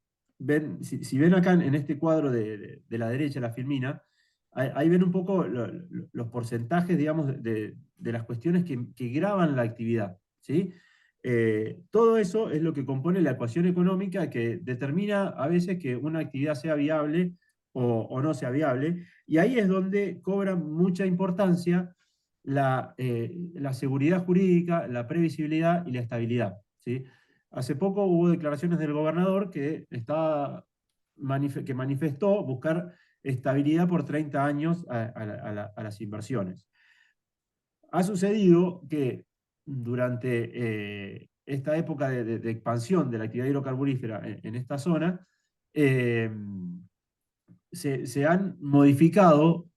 si ven acá en este cuadro de la derecha, la filmina, ahí ven un poco los porcentajes, digamos, de las cuestiones que graban la actividad, ¿sí? Todo eso es lo que compone la ecuación económica que determina a veces que una actividad sea viable o no sea viable, y ahí es donde cobra mucha importancia la seguridad jurídica, la previsibilidad y la estabilidad, ¿sí? Hace poco hubo declaraciones del gobernador que manifestó buscar estabilidad por 30 años a las inversiones. Ha sucedido que durante esta época de expansión de la actividad hidrocarburífera en esta zona, eh, se han modificado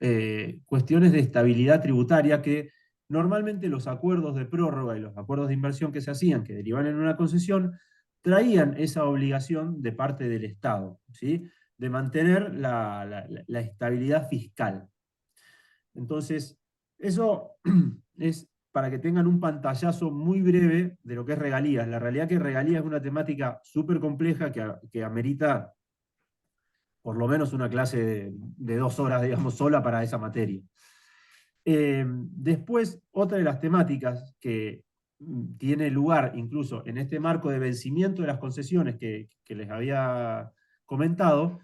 cuestiones de estabilidad tributaria que normalmente los acuerdos de prórroga y los acuerdos de inversión que se hacían, que derivan en una concesión, traían esa obligación de parte del Estado, ¿sí? De mantener la estabilidad fiscal. Entonces, eso es para que tengan un pantallazo muy breve de lo que es regalías. La realidad que regalías es una temática súper compleja que amerita por lo menos una clase de 2 horas, digamos, sola para esa materia. Después, otra de las temáticas que tiene lugar incluso en este marco de vencimiento de las concesiones que les había comentado,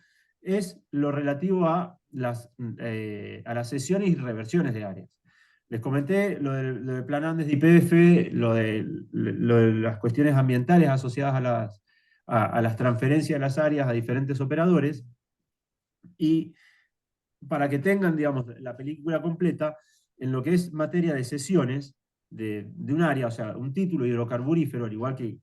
es lo relativo a las sesiones y reversiones de áreas. Les comenté lo de Plan Andes de YPF, lo de las cuestiones ambientales asociadas a las transferencias de las áreas a diferentes operadores, y para que tengan, digamos, la película completa, en lo que es materia de sesiones de un área, o sea, un título hidrocarburífero, al igual que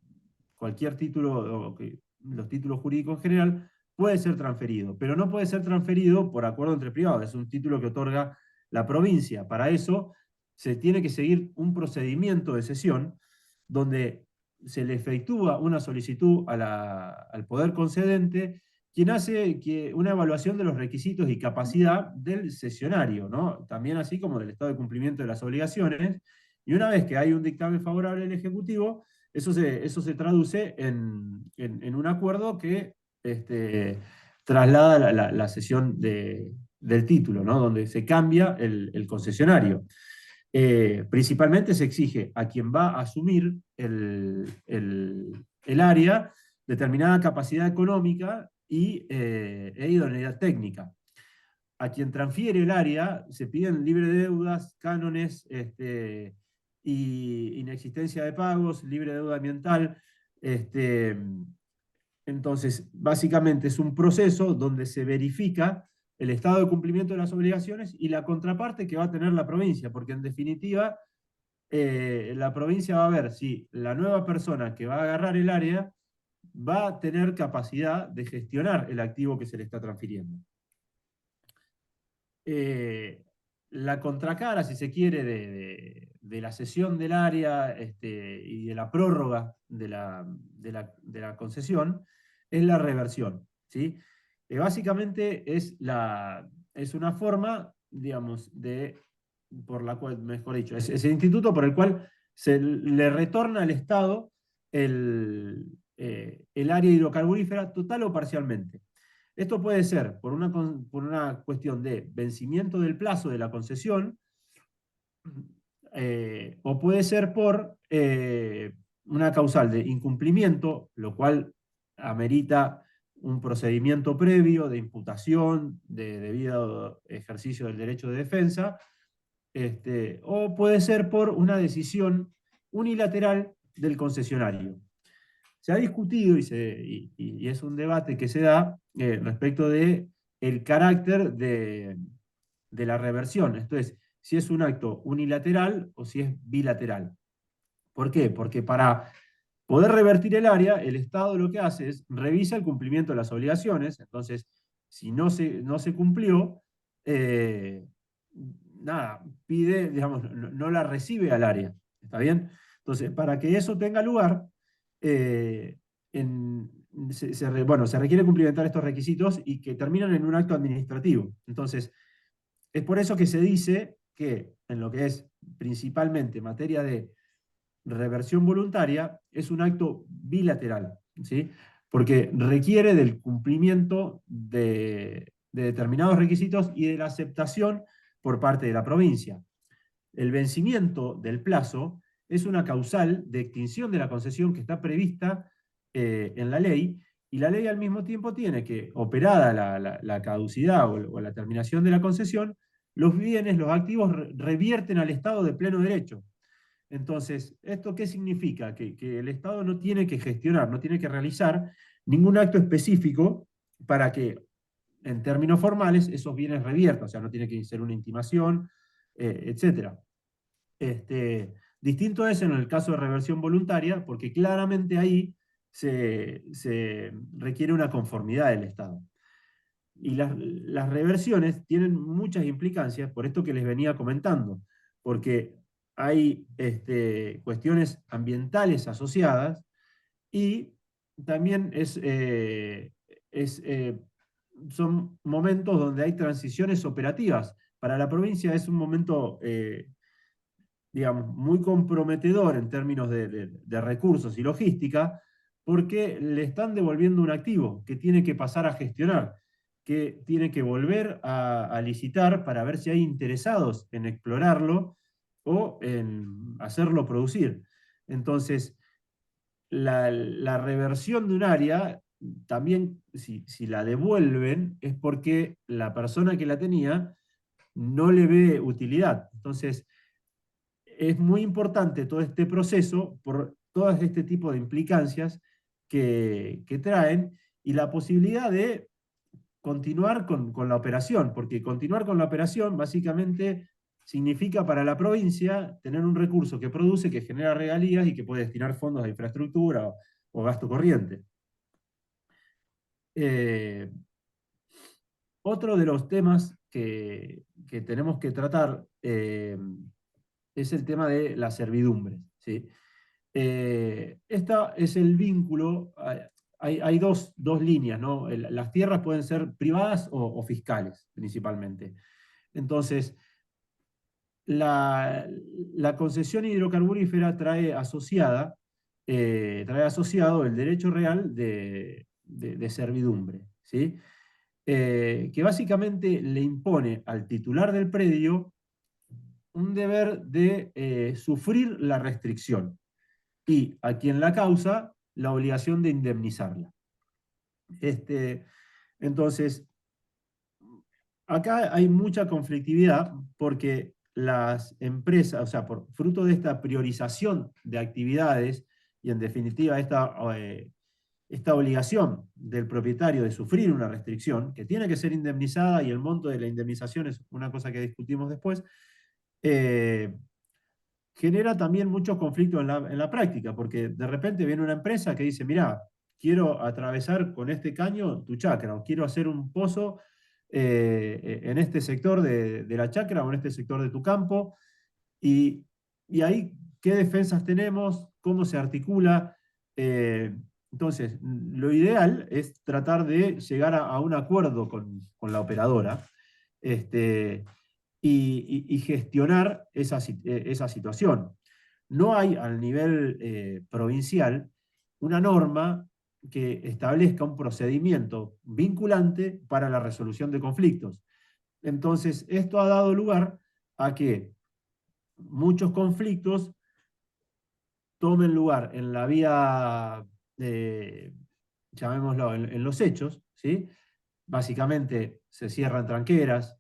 cualquier título, o que los títulos jurídicos en general, puede ser transferido, pero no puede ser transferido por acuerdo entre privados, es un título que otorga la provincia. Para eso se tiene que seguir un procedimiento de cesión donde se le efectúa una solicitud al poder concedente, quien hace una evaluación de los requisitos y capacidad del cesionario, ¿no? También así como del estado de cumplimiento de las obligaciones, y una vez que hay un dictamen favorable del Ejecutivo, eso se traduce en un acuerdo que traslada la cesión del título, ¿no? Donde se cambia el concesionario. Principalmente se exige a quien va a asumir el área determinada capacidad económica e idoneidad técnica. A quien transfiere el área se piden libre de deudas, cánones, y inexistencia de pagos, libre de deuda ambiental. Entonces, básicamente es un proceso donde se verifica el estado de cumplimiento de las obligaciones y la contraparte que va a tener la provincia, porque en definitiva la provincia va a ver si la nueva persona que va a agarrar el área va a tener capacidad de gestionar el activo que se le está transfiriendo. La contracara, si se quiere, de la cesión del área y de la prórroga de la concesión es la reversión, ¿sí? Básicamente es una forma, digamos, por la cual, mejor dicho, es el instituto por el cual se le retorna al Estado el área hidrocarburífera total o parcialmente. Esto puede ser por una cuestión de vencimiento del plazo de la concesión, o puede ser por una causal de incumplimiento, lo cual amerita un procedimiento previo de imputación, de debido ejercicio del derecho de defensa, o puede ser por una decisión unilateral del concesionario. Se ha discutido y es un debate que se da respecto de el carácter de la reversión, esto es, si es un acto unilateral o si es bilateral. ¿Por qué? Porque para poder revertir el área, el Estado lo que hace es revisa el cumplimiento de las obligaciones, entonces, si no se cumplió, nada, pide, digamos, no la recibe al área, ¿está bien? Entonces, para que eso tenga lugar, eh, se requiere cumplimentar estos requisitos y que terminan en un acto administrativo. Entonces, es por eso que se dice que en lo que es principalmente materia de reversión voluntaria, es un acto bilateral, ¿sí? Porque requiere del cumplimiento de determinados requisitos y de la aceptación por parte de la provincia. El vencimiento del plazo es una causal de extinción de la concesión que está prevista en la ley, y la ley al mismo tiempo tiene que, operada la caducidad o la terminación de la concesión, los bienes, los activos revierten al Estado de pleno derecho. Entonces, ¿esto qué significa? Que el Estado no tiene que gestionar, no tiene que realizar ningún acto específico para que, en términos formales, esos bienes reviertan, o sea, no tiene que ser una intimación, etc. Distinto es en el caso de reversión voluntaria, porque claramente ahí se requiere una conformidad del Estado. Y las reversiones tienen muchas implicancias, por esto que les venía comentando, porque hay cuestiones ambientales asociadas y también son momentos donde hay transiciones operativas. Para la provincia es un momento, digamos, muy comprometedor en términos de recursos y logística, porque le están devolviendo un activo que tiene que pasar a gestionar, que tiene que volver a licitar para ver si hay interesados en explorarlo o en hacerlo producir. Entonces, la reversión de un área también si la devuelven es porque la persona que la tenía no le ve utilidad. Entonces, es muy importante todo este proceso por todo este tipo de implicancias que traen y la posibilidad de continuar con la operación, porque continuar con la operación básicamente significa para la provincia tener un recurso que produce, que genera regalías y que puede destinar fondos de infraestructura o gasto corriente. Eh, Otro de los temas que tenemos que tratar es el tema de las servidumbres, ¿sí? Esta es el vínculo, hay dos líneas, ¿no? Las tierras pueden ser privadas o fiscales, principalmente. Entonces, la concesión hidrocarburífera trae asociado el derecho real de servidumbre, ¿sí? Que básicamente le impone al titular del predio un deber de sufrir la restricción y a quien la causa la obligación de indemnizarla. Entonces, acá hay mucha conflictividad porque las empresas, o sea, por fruto de esta priorización de actividades y en definitiva esta obligación del propietario de sufrir una restricción, que tiene que ser indemnizada y el monto de la indemnización es una cosa que discutimos después, eh, genera también muchos conflictos en la práctica, porque de repente viene una empresa que dice, mira, quiero atravesar con este caño tu chacra, o quiero hacer un pozo en este sector de la chacra o en este sector de tu campo, y, y ahí, ¿qué defensas tenemos? ¿Cómo se articula? Entonces, lo ideal es tratar de llegar a un acuerdo con la operadora, este, y gestionar esa situación. No hay al nivel provincial una norma que establezca un procedimiento vinculante para la resolución de conflictos. Entonces, esto ha dado lugar a que muchos conflictos tomen lugar en la vía, llamémoslo, en los hechos, ¿sí? Básicamente se cierran tranqueras,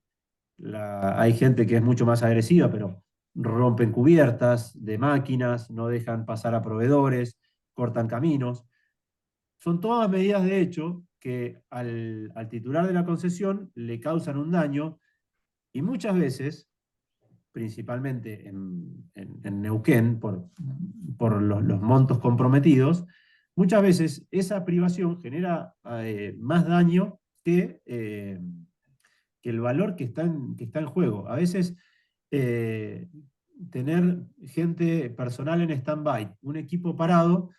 hay gente que es mucho más agresiva, pero rompen cubiertas de máquinas, no dejan pasar a proveedores, cortan caminos. Son todas medidas de hecho que al titular de la concesión le causan un daño y muchas veces, principalmente en Neuquén, por los montos comprometidos, muchas veces esa privación genera más daño que el valor que está en juego. A veces eh, tener gente personal en stand-by, un equipo parado,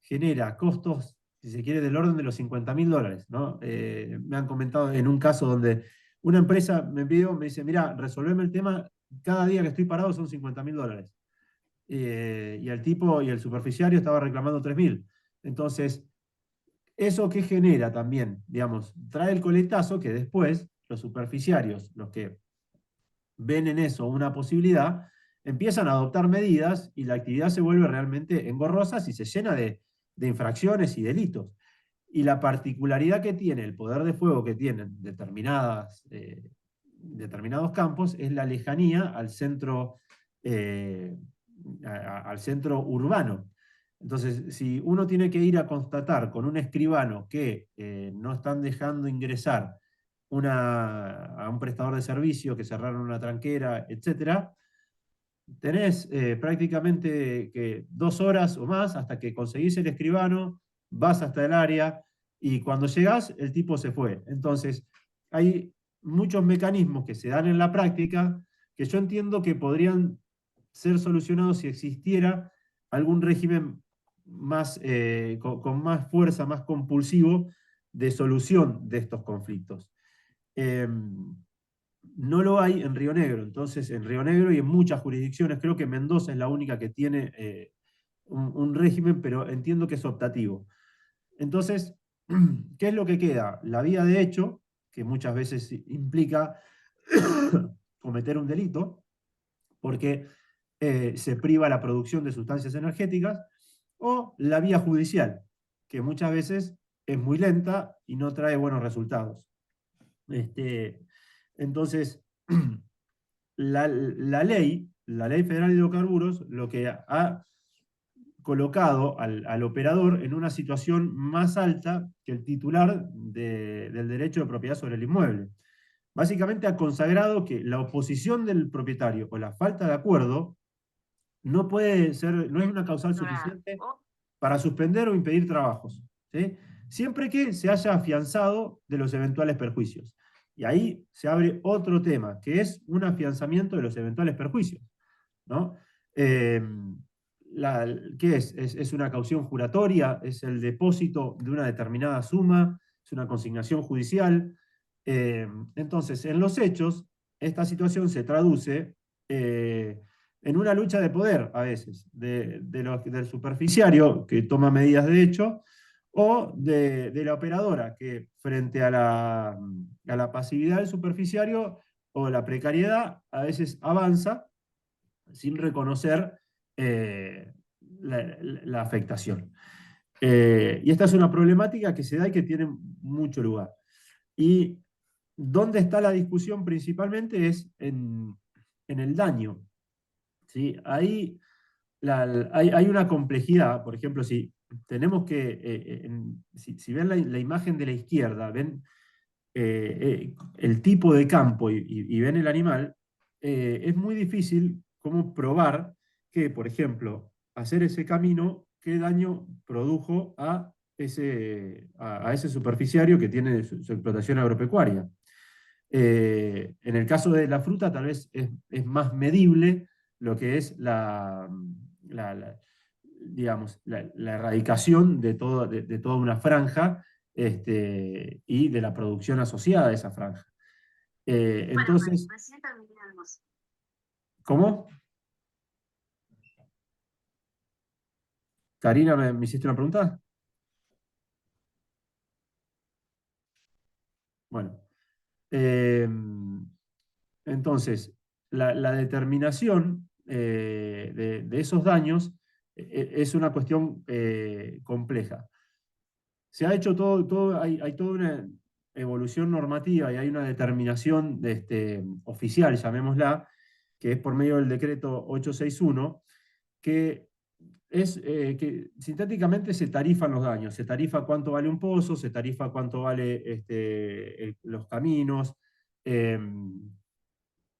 genera costos, si se quiere, del orden de los $50.000, ¿no? Me han comentado en un caso donde una empresa me dice, mira, resolveme el tema, cada día que estoy parado son $50.000. Y el tipo y el superficiario estaba reclamando 3.000. Entonces, ¿eso qué genera también? Digamos, trae el coletazo que después los superficiarios, los que ven en eso una posibilidad, empiezan a adoptar medidas y la actividad se vuelve realmente engorrosa y se llena de infracciones y delitos. Y la particularidad que tiene el poder de fuego que tienen determinados campos es la lejanía eh, al centro urbano. Entonces, si uno tiene que ir a constatar con un escribano que no están dejando ingresar a un prestador de servicio, que cerraron una tranquera, etc., tenés prácticamente que 2 horas o más hasta que conseguís el escribano, vas hasta el área y cuando llegás el tipo se fue. Entonces, hay muchos mecanismos que se dan en la práctica que yo entiendo que podrían ser solucionados si existiera algún régimen con más fuerza, más compulsivo de solución de estos conflictos. No lo hay en Río Negro, entonces en Río Negro y en muchas jurisdicciones, creo que Mendoza es la única que tiene un régimen, pero entiendo que es optativo. Entonces, ¿qué es lo que queda? La vía de hecho, que muchas veces implica cometer un delito, porque se priva la producción de sustancias energéticas, o la vía judicial, que muchas veces es muy lenta y no trae buenos resultados. Entonces, la ley federal de hidrocarburos, lo que ha colocado al operador en una situación más alta que el titular del derecho de propiedad sobre el inmueble. Básicamente ha consagrado que la oposición del propietario o la falta de acuerdo no puede ser, no es una causal suficiente para suspender o impedir trabajos, ¿sí? Siempre que se haya afianzado de los eventuales perjuicios. Y ahí se abre otro tema, que es un afianzamiento de los eventuales perjuicios, ¿no? Eh, ¿Qué es? Es una caución juratoria, es el depósito de una determinada suma, es una consignación judicial. Entonces, en los hechos, esta situación se traduce en una lucha de poder, a veces, del superficiario, que toma medidas de hecho, o de la operadora, que frente a la pasividad del superficiario o la precariedad, a veces avanza sin reconocer la afectación. Y esta es una problemática que se da y que tiene mucho lugar. Y dónde está la discusión principalmente es en el daño. ¿Sí? Ahí hay una complejidad, por ejemplo, si tenemos que, si ven la imagen de la izquierda, ven el tipo de campo y ven el animal, es muy difícil cómo probar que, por ejemplo, hacer ese camino, qué daño produjo a ese superficiario que tiene su explotación agropecuaria. En el caso de la fruta, tal vez es más medible lo que es digamos, la erradicación de toda una franja y de la producción asociada a esa franja. Entonces, ¿cómo? Karina, ¿me hiciste una pregunta? Bueno, eh, entonces, la determinación de esos daños es una cuestión compleja. Se ha hecho hay toda una evolución normativa y hay una determinación oficial, llamémosla, que es por medio del decreto 861, que que sintéticamente se tarifan los daños, se tarifa cuánto vale un pozo, se tarifa cuánto vale los caminos. eh,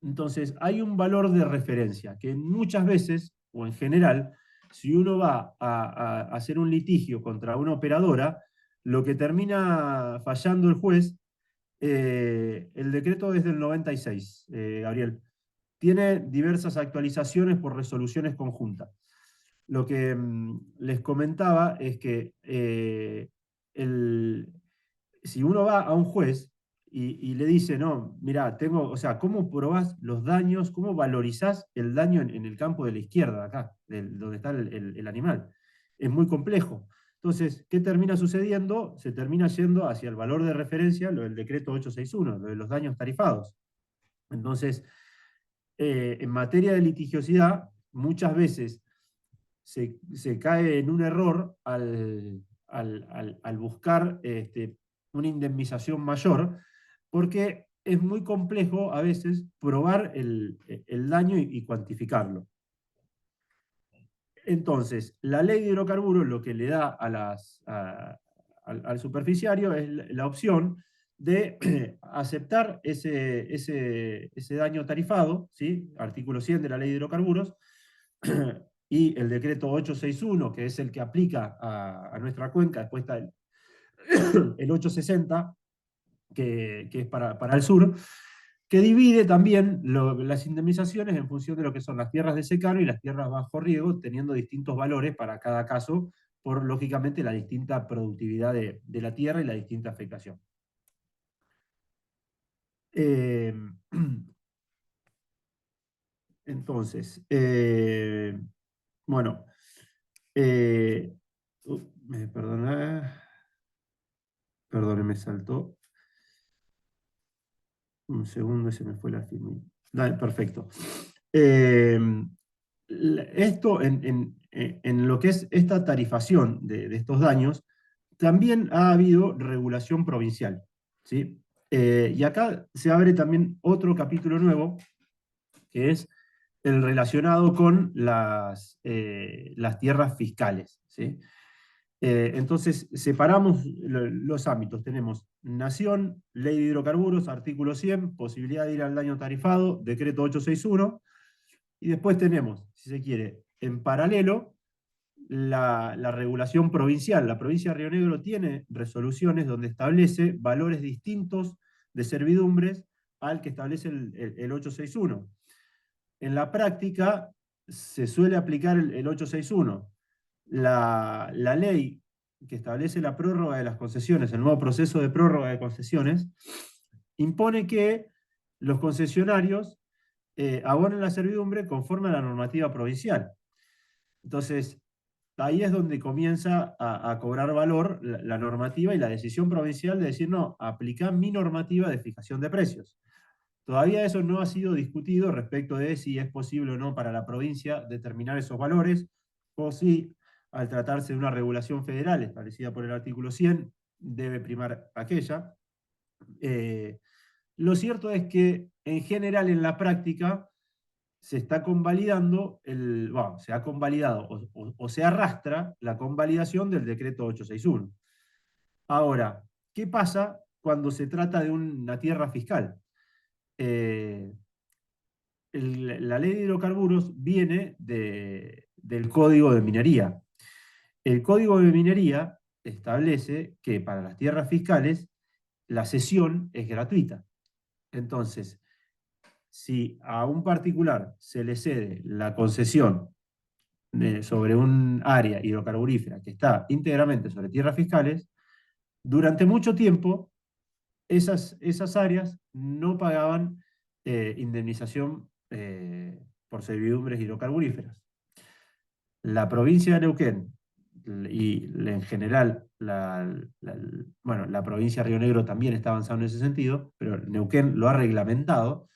entonces, hay un valor de referencia que muchas veces, o en general, si uno va a hacer un litigio contra una operadora, lo que termina fallando el juez, el decreto es del 96, Gabriel, tiene diversas actualizaciones por resoluciones conjuntas. Lo que les comentaba es que si uno va a un juez y le dice, no, mira, o sea, ¿cómo probás los daños, cómo valorizás el daño en el campo de la izquierda, acá, donde está el animal? Es muy complejo. Entonces, ¿qué termina sucediendo? Se termina yendo hacia el valor de referencia, lo del decreto 861, lo de los daños tarifados. Entonces, en materia de litigiosidad, muchas veces se cae en un error al buscar una indemnización mayor, porque es muy complejo a veces probar el daño y cuantificarlo. Entonces, la ley de hidrocarburos lo que le da al superficiario es la opción de aceptar ese daño tarifado, ¿sí? Artículo 100 de la ley de hidrocarburos, y el decreto 861, que es el que aplica a nuestra cuenca, después está el 860, que es para el sur, que divide también las indemnizaciones en función de lo que son las tierras de secano y las tierras bajo riego, teniendo distintos valores para cada caso, por lógicamente la distinta productividad de la tierra y la distinta afectación. Entonces, bueno, eh, perdón, me saltó un segundo y se me fue la firma. Dale, perfecto. Esto en lo que es esta tarifación de estos daños, también ha habido regulación provincial, ¿sí? Y acá se abre también otro capítulo nuevo, que es el relacionado con las tierras fiscales, ¿sí? Entonces, separamos los ámbitos. Tenemos Nación, Ley de Hidrocarburos, artículo 100, posibilidad de ir al daño tarifado, decreto 861, y después tenemos, si se quiere, en paralelo, la regulación provincial. La provincia de Río Negro tiene resoluciones donde establece valores distintos de servidumbres al que establece el 861. En la práctica se suele aplicar el 861. La ley que establece la prórroga de las concesiones, el nuevo proceso de prórroga de concesiones, impone que los concesionarios abonen la servidumbre conforme a la normativa provincial. Entonces, ahí es donde comienza a cobrar valor la normativa y la decisión provincial de decir, no, aplica mi normativa de fijación de precios. Todavía eso no ha sido discutido respecto de si es posible o no para la provincia determinar esos valores, o si, al tratarse de una regulación federal establecida por el artículo 100, debe primar aquella. Lo cierto es que, en general, en la práctica, se está convalidando, bueno, se ha convalidado o se arrastra la convalidación del decreto 861. Ahora, ¿qué pasa cuando se trata de una tierra fiscal? Eh, la ley de hidrocarburos viene del Código de Minería. El Código de Minería establece que para las tierras fiscales la cesión es gratuita. Entonces, si a un particular se le cede la concesión sobre un área hidrocarburífera que está íntegramente sobre tierras fiscales, durante mucho tiempo esas áreas no pagaban indemnización por servidumbres hidrocarburíferas. La provincia de Neuquén y en general bueno, la provincia de Río Negro también está avanzando en ese sentido, pero Neuquén lo ha reglamentado,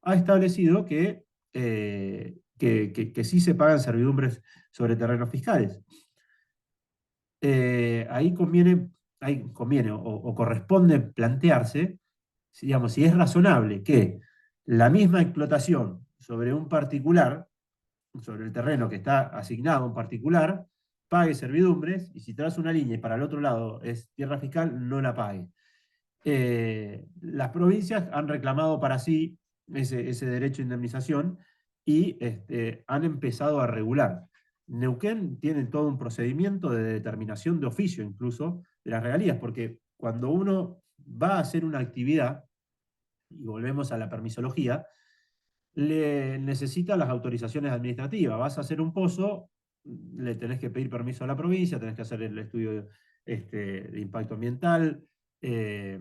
ha establecido que sí se pagan servidumbres sobre terrenos fiscales. Ahí conviene o corresponde plantearse, digamos, si es razonable que la misma explotación sobre un particular, sobre el terreno que está asignado a un particular, pague servidumbres, y si traes una línea y para el otro lado es tierra fiscal, no la pague. Las provincias han reclamado para sí ese derecho a indemnización y han empezado a regular. Neuquén tiene todo un procedimiento de determinación de oficio, incluso, de las regalías, porque cuando uno va a hacer una actividad, y volvemos a la permisología, le necesita las autorizaciones administrativas. Vas a hacer un pozo, le tenés que pedir permiso a la provincia, tenés que hacer el estudio de impacto ambiental, eh,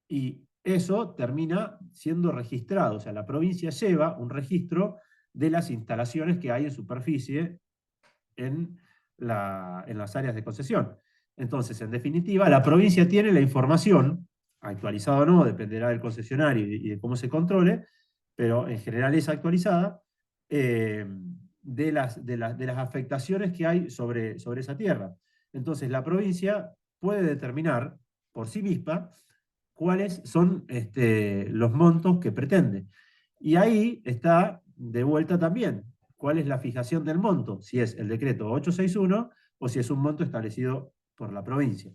y eso termina siendo registrado. O sea, la provincia lleva un registro de las instalaciones que hay en superficie en las áreas de concesión. Entonces, en definitiva, la provincia tiene la información, actualizada o no, dependerá del concesionario y de cómo se controle, pero en general es actualizada, de las afectaciones que hay sobre esa tierra. Entonces, la provincia puede determinar por sí misma cuáles son los montos que pretende. Y ahí está de vuelta también cuál es la fijación del monto, si es el decreto 861 o si es un monto establecido por la provincia.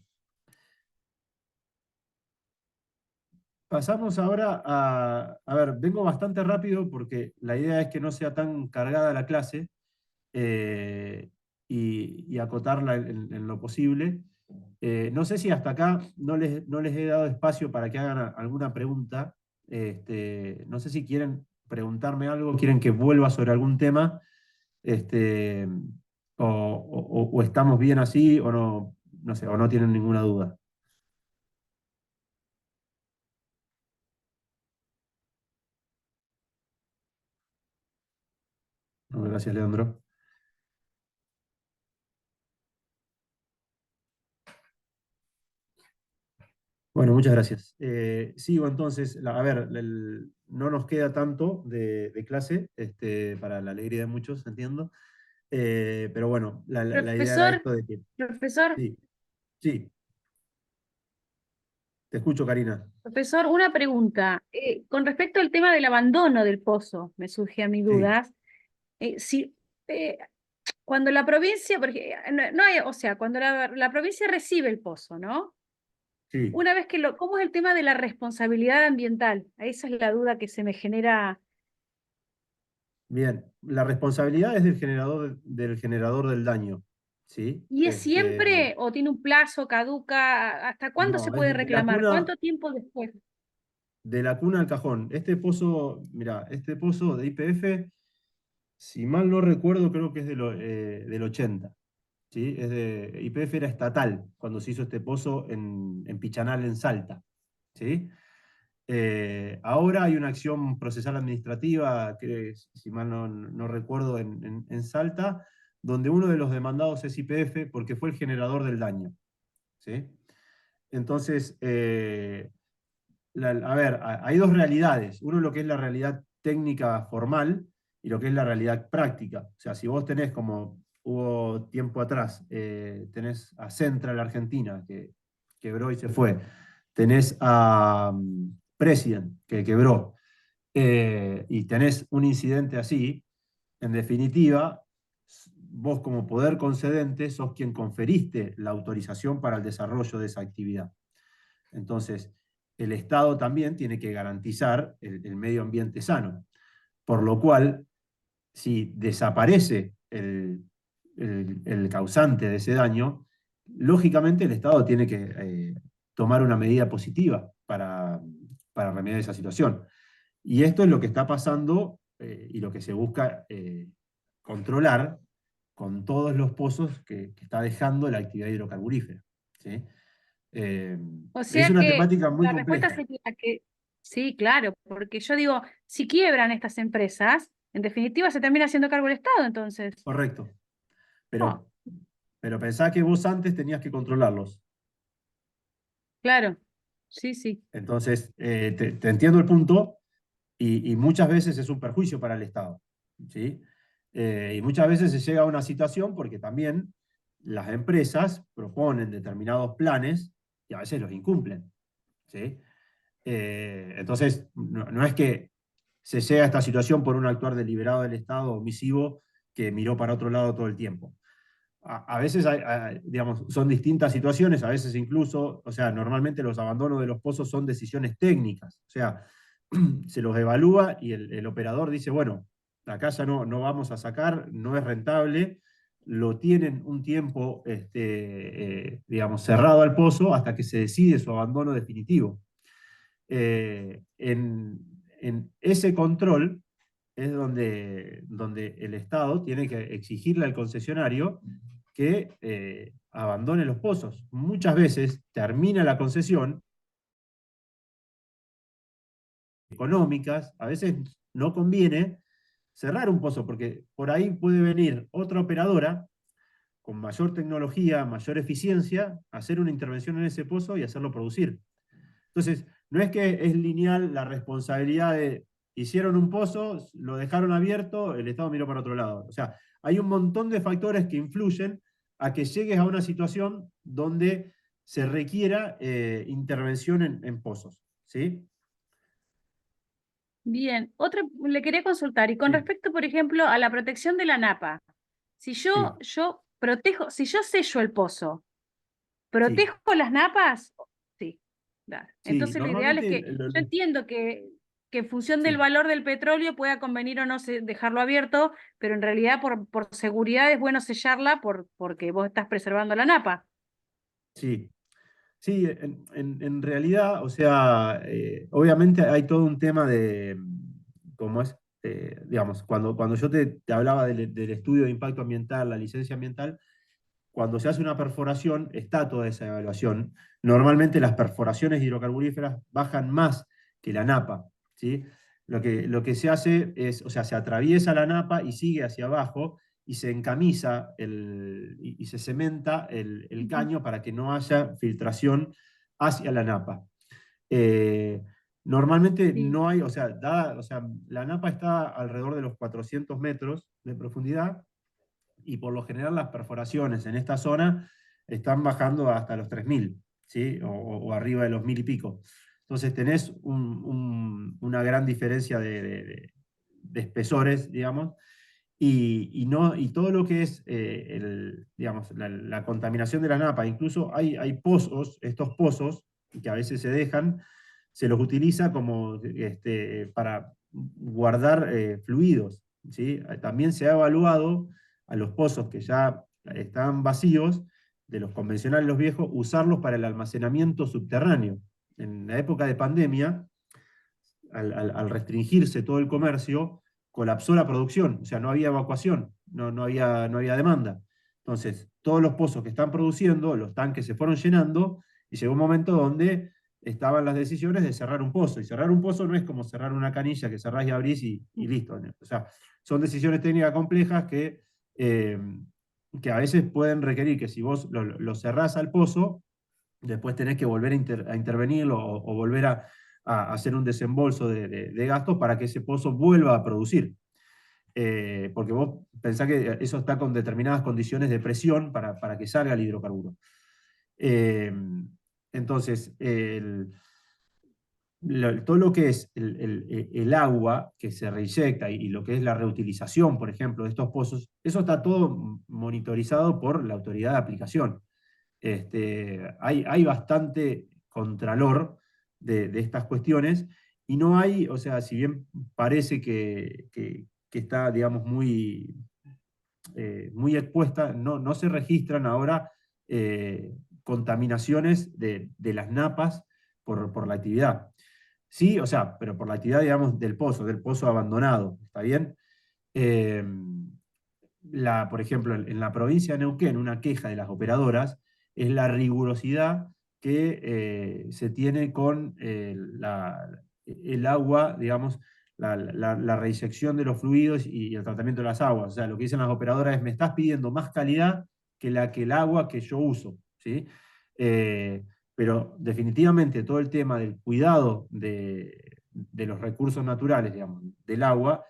Pasamos ahora a ver, vengo bastante rápido porque la idea es que no sea tan cargada la clase, eh, y acotarla en lo posible. No sé si hasta acá no les he dado espacio para que hagan alguna pregunta. No sé si quieren preguntarme algo, quieren que vuelva sobre algún tema, este, o estamos bien así, o no, no sé, o no tienen ninguna duda. No, gracias, Leandro. Bueno, muchas gracias. Sigo entonces, a ver, no nos queda tanto de clase, para la alegría de muchos, entiendo. Pero bueno, la idea era Profesor, esto de que... profesor, Sí, Sí, te escucho, Karina. Profesor, una pregunta. Con respecto al tema del abandono del pozo, me surge a mi Sí, dudas. Si, eh, cuando la provincia, porque no hay, o sea, cuando la provincia recibe el pozo, ¿no? sí. Una vez que ¿cómo es el tema de la responsabilidad ambiental? Esa es la duda que se me genera. Bien. La responsabilidad es del generador del daño. ¿Sí? ¿Y es siempre o tiene un plazo, caduca? ¿Hasta cuándo se No, es puede de la reclamar? cuna, ¿Cuánto tiempo después? de la cuna al cajón. Este pozo, mira, este pozo de YPF, si mal no recuerdo, creo que es del 80. ¿Sí? YPF era estatal cuando se hizo este pozo en Pichanal, en Salta. ¿Sí? Ahora hay una acción procesal administrativa, que si mal no recuerdo, en Salta, donde uno de los demandados es YPF porque fue el generador del daño. ¿Sí? Entonces, a ver, hay dos realidades. Uno lo que es la realidad técnica formal y lo que es la realidad práctica. O sea, si vos tenés, como hubo tiempo atrás, tenés a Central Argentina, que quebró y se fue. Tenés a President, que quebró. Y tenés un incidente así, en definitiva, vos como poder concedente sos quien conferiste la autorización para el desarrollo de esa actividad. Entonces, el Estado también tiene que garantizar el medio ambiente sano. Por lo cual, si desaparece el causante de ese daño, lógicamente el Estado tiene que tomar una medida positiva para remediar esa situación. Y esto es lo que está pasando y lo que se busca controlar con todos los pozos que está dejando la actividad hidrocarburífera. ¿Sí? Eh, O es sea una que temática muy la respuesta compleja. sería que sí, claro, porque yo digo, si quiebran estas empresas, en definitiva se termina haciendo cargo el Estado, entonces. Correcto. Oh, Pero, pero pensá que vos antes tenías que controlarlos. claro, sí, sí. Entonces, te entiendo el punto y muchas veces es un perjuicio para el Estado. ¿Sí? Y muchas veces se llega a una situación porque también las empresas proponen determinados planes y a veces los incumplen. ¿Sí? Entonces, no es que se llega a esta situación por un actuar deliberado del Estado omisivo que miró para otro lado todo el tiempo. A veces digamos, son distintas situaciones, a veces incluso, o sea, normalmente los abandonos de los pozos son decisiones técnicas, o sea, se los evalúa y el operador dice, bueno, acá ya no vamos a sacar, no es rentable, lo tienen un tiempo, digamos, cerrado al pozo hasta que se decide su abandono definitivo. En ese control es donde el Estado tiene que exigirle al concesionario que abandone los pozos. Muchas veces termina la concesión económicas, a veces no conviene cerrar un pozo, porque por ahí puede venir otra operadora con mayor tecnología, mayor eficiencia, hacer una intervención en ese pozo y hacerlo producir. Entonces, no es que es lineal la responsabilidad de hicieron un pozo, lo dejaron abierto, el Estado miró para otro lado. O sea, hay un montón de factores que influyen a que llegues a una situación donde se requiera intervención en pozos. ¿Sí? Bien, otra le quería consultar, y con Sí, respecto, por ejemplo, a la protección de la napa, si sí, yo protejo, si yo sello el pozo, sí. ¿protejo las napas? Sí, claro. Sí, Entonces lo ideal es normalmente que, yo entiendo que en función del sí. valor del petróleo pueda convenir o no dejarlo abierto, pero en realidad por seguridad es bueno sellarla porque vos estás preservando la napa. Sí, sí, en realidad, o sea, obviamente hay todo un tema de, ¿cómo es? Digamos, cuando yo te hablaba del estudio de impacto ambiental, la licencia ambiental, cuando se hace una perforación, está toda esa evaluación. Normalmente las perforaciones hidrocarburíferas bajan más que la napa, ¿sí? Lo que se hace es, o sea, se atraviesa la napa y sigue hacia abajo y se encamisa y se cementa el Ujú. caño para que no haya filtración hacia la napa. Eh, Normalmente Sí. no hay, o sea, la napa está alrededor de los 400 metros de profundidad y por lo general las perforaciones en esta zona están bajando hasta los 3.000, ¿sí? O arriba de los 1.000 y pico. Entonces tenés una gran diferencia de espesores, digamos, y todo lo que es digamos, la contaminación de la napa, incluso hay pozos, estos pozos, que a veces se dejan, se los utiliza como para guardar fluidos, ¿sí? También se ha evaluado a los pozos que ya están vacíos, de los convencionales, los viejos, usarlos para el almacenamiento subterráneo. En la época de pandemia, al restringirse todo el comercio, colapsó la producción, o sea, no había evacuación, no había demanda. Entonces, todos los pozos que están produciendo, los tanques se fueron llenando, y llegó un momento donde estaban las decisiones de cerrar un pozo. Y cerrar un pozo no es como cerrar una canilla que cerrás y abrís y listo. O sea, son decisiones técnicas complejas eh, que a veces pueden requerir que si vos lo cerrás al pozo, después tenés que volver a intervenirlo o volver a hacer un desembolso de gastos para que ese pozo vuelva a producir. Porque vos pensás que eso está con determinadas condiciones de presión para que salga el hidrocarburo. Eh, entonces, todo lo que es el agua que se reinyecta y lo que es la reutilización, por ejemplo, de estos pozos, eso está todo monitorizado por la autoridad de aplicación. Hay bastante contralor de estas cuestiones, y no hay, o sea, si bien parece que está, digamos, muy expuesta, no se registran ahora contaminaciones de las napas por la actividad. Sí, o sea, pero por la actividad, digamos, del pozo abandonado, ¿está bien? Eh, por ejemplo, en la provincia de Neuquén, una queja de las operadoras es la rigurosidad que se tiene con el agua, digamos, la reinyección de los fluidos y el tratamiento de las aguas. O sea, lo que dicen las operadoras es: me estás pidiendo más calidad que el agua que yo uso, ¿sí? Eh, pero definitivamente todo el tema del cuidado de los recursos naturales, digamos, del agua,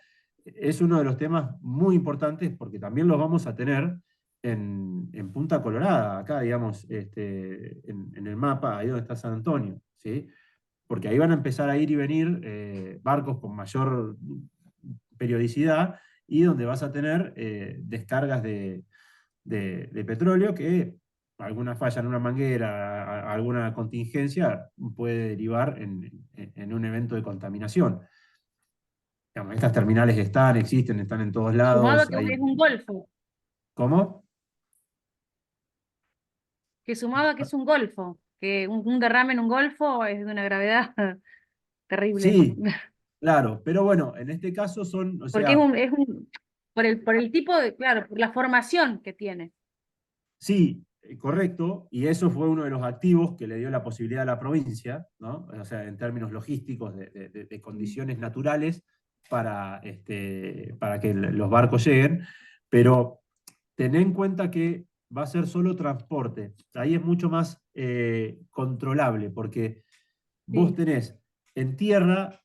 es uno de los temas muy importantes, porque también los vamos a tener en Punta Colorada, acá, digamos, en el mapa, ahí donde está San Antonio, ¿sí? Porque ahí van a empezar a ir y venir barcos con mayor periodicidad, y donde vas a tener descargas de petróleo que alguna falla en una manguera, alguna contingencia puede derivar en un evento de contaminación. Digamos, estas terminales están en todos Sumado a lados. que es un golfo, ¿Cómo? que sumado a que es un golfo, que un derrame en un golfo es de una gravedad terrible. Sí, claro, pero bueno, en este caso son, o Porque sea, por el tipo de, claro, por la formación que tiene. sí, correcto, y eso fue uno de los activos que le dio la posibilidad a la provincia, ¿no? O sea, en términos logísticos, de condiciones naturales para que los barcos lleguen, pero ten en cuenta que va a ser solo transporte. Ahí es mucho más controlable, porque vos Sí, tenés en tierra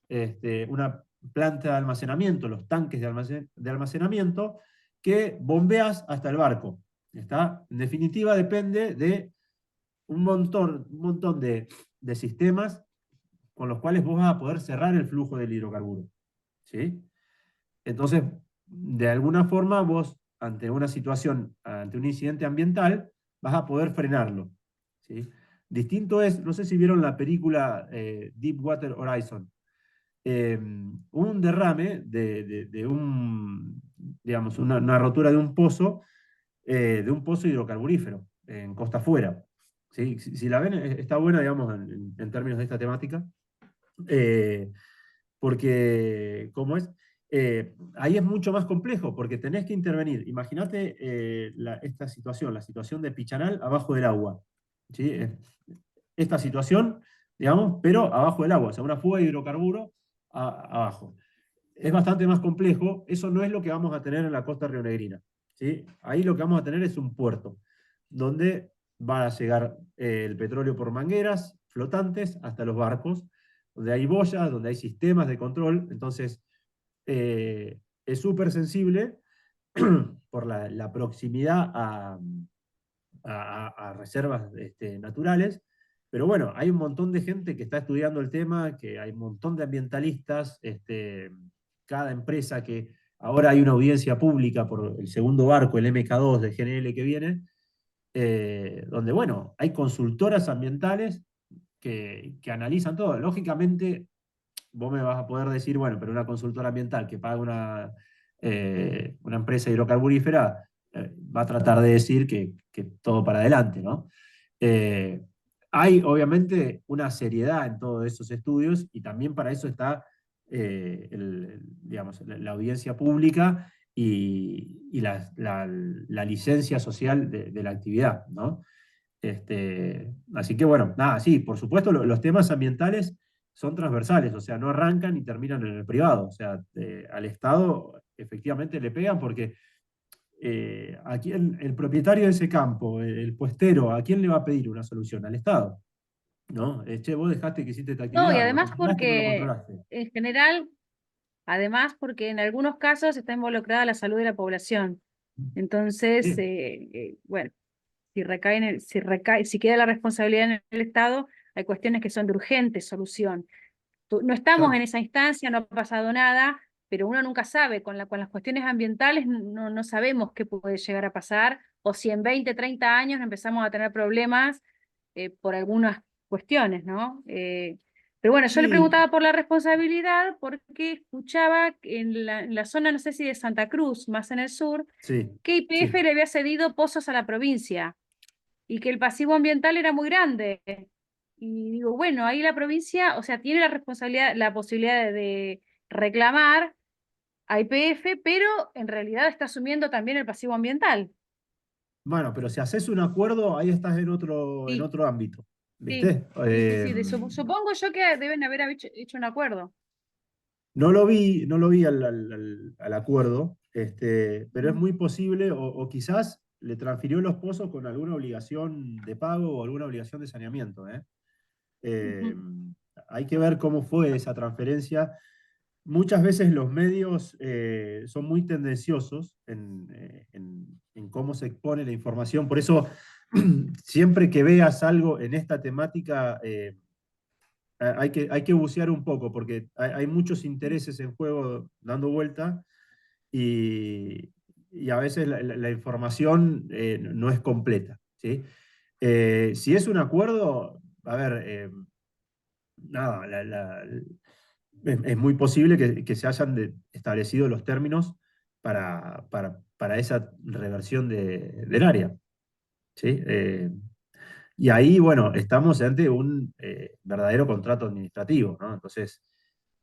una planta de almacenamiento, los tanques de almacenamiento, que bombeas hasta el barco. ¿Está? En definitiva, depende de un montón de sistemas con los cuales vos vas a poder cerrar el flujo del hidrocarburo. ¿Sí? Entonces, de alguna forma, vos, ante una situación, ante un incidente ambiental, vas a poder frenarlo. ¿Sí? Distinto es, no sé si vieron la película Deepwater Horizon. Un derrame digamos, una rotura de un pozo hidrocarburífero en costa afuera. ¿Sí? Si la ven, está buena, digamos, en términos de esta temática. Eh, Porque, ¿cómo es? Ahí es mucho más complejo, porque tenés que intervenir. Imagínate esta situación, la situación de Pichanal abajo del agua. ¿Sí? Esta situación, digamos, pero abajo del agua, o sea, una fuga de hidrocarburo abajo. Es bastante más complejo. Eso no es lo que vamos a tener en la costa rionegrina, ¿sí? Ahí lo que vamos a tener es un puerto, donde va a llegar el petróleo por mangueras flotantes hasta los barcos, donde hay boyas, donde hay sistemas de control. Entonces, es súper sensible por la proximidad a reservas naturales. Pero bueno, hay un montón de gente que está estudiando el tema, que hay un montón de ambientalistas, cada empresa que ahora hay una audiencia pública por el segundo barco, el MK2 de GNL que viene, donde, bueno, hay consultoras ambientales que analizan todo. Lógicamente, vos me vas a poder decir, bueno, pero una consultora ambiental que paga una empresa hidrocarburífera va a tratar de decir que todo para adelante, ¿no? Eh, Hay obviamente una seriedad en todos esos estudios y también para eso está digamos, la audiencia pública y la licencia social de la actividad, ¿no? Así que bueno, nada, sí, por supuesto los temas ambientales son transversales, o sea, no arrancan y terminan en el privado, o sea, al Estado efectivamente le pegan porque ¿a quién, el propietario de ese campo, el puestero, ¿a quién le va a pedir una solución? Al Estado, ¿no? Che, vos dejaste que hiciste esta No, y actividad, ¿lo además controlaste o no lo porque controlaste? en general, además porque en algunos casos está involucrada la salud de la población. Entonces, Sí, bueno, si queda la responsabilidad en el Estado, hay cuestiones que son de urgente solución. No estamos en claro. esa instancia, no ha pasado nada, pero uno nunca sabe, con las cuestiones ambientales no sabemos qué puede llegar a pasar, o si en 20, 30 años empezamos a tener problemas por algunas cuestiones, ¿no? Pero bueno, yo le Sí, preguntaba por la responsabilidad porque escuchaba que en la zona, no sé si de Santa Cruz, más en el sur, sí, que YPF sí. le había cedido pozos a la provincia y que el pasivo ambiental era muy grande. Y digo, bueno, ahí la provincia, o sea, tiene la responsabilidad, la posibilidad de reclamar a YPF, pero en realidad está asumiendo también el pasivo ambiental. Bueno, pero si haces un acuerdo, ahí estás en Sí, otro ámbito, sí, ¿viste? sí. Supongo yo que deben haber hecho un acuerdo. No lo vi al acuerdo, pero es Ujú, muy posible, o quizás le transfirió los pozos con alguna obligación de pago o alguna obligación de saneamiento, ¿eh? Eh, ujú. Hay que ver cómo fue esa transferencia. Muchas veces los medios son muy tendenciosos en cómo se expone la información, por eso siempre que veas algo en esta temática, hay que bucear un poco, porque hay muchos intereses en juego dando vuelta y a veces la información no es completa, ¿sí? Si es un acuerdo, a ver, nada, es muy posible que se hayan establecido los términos para esa reversión del área, ¿sí? Y ahí, bueno, estamos ante un verdadero contrato administrativo, ¿no? Entonces,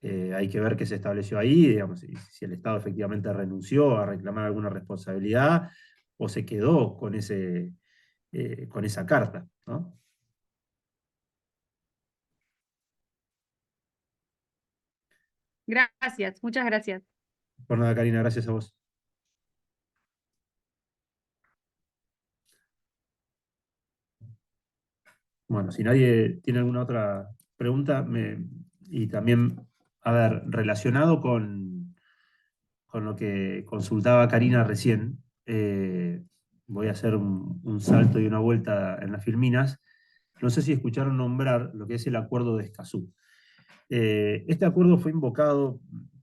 hay que ver qué se estableció ahí, digamos, si el Estado efectivamente renunció a reclamar alguna responsabilidad o se quedó con esa carta, ¿no? Gracias, muchas gracias. Por nada, Karina, gracias a vos. Bueno, si nadie tiene alguna otra pregunta, y también, a ver, relacionado con lo que consultaba Karina recién, voy a hacer un salto y una vuelta en las Filminas. No sé si escucharon nombrar lo que es el Acuerdo de Escazú. Este acuerdo fue invocado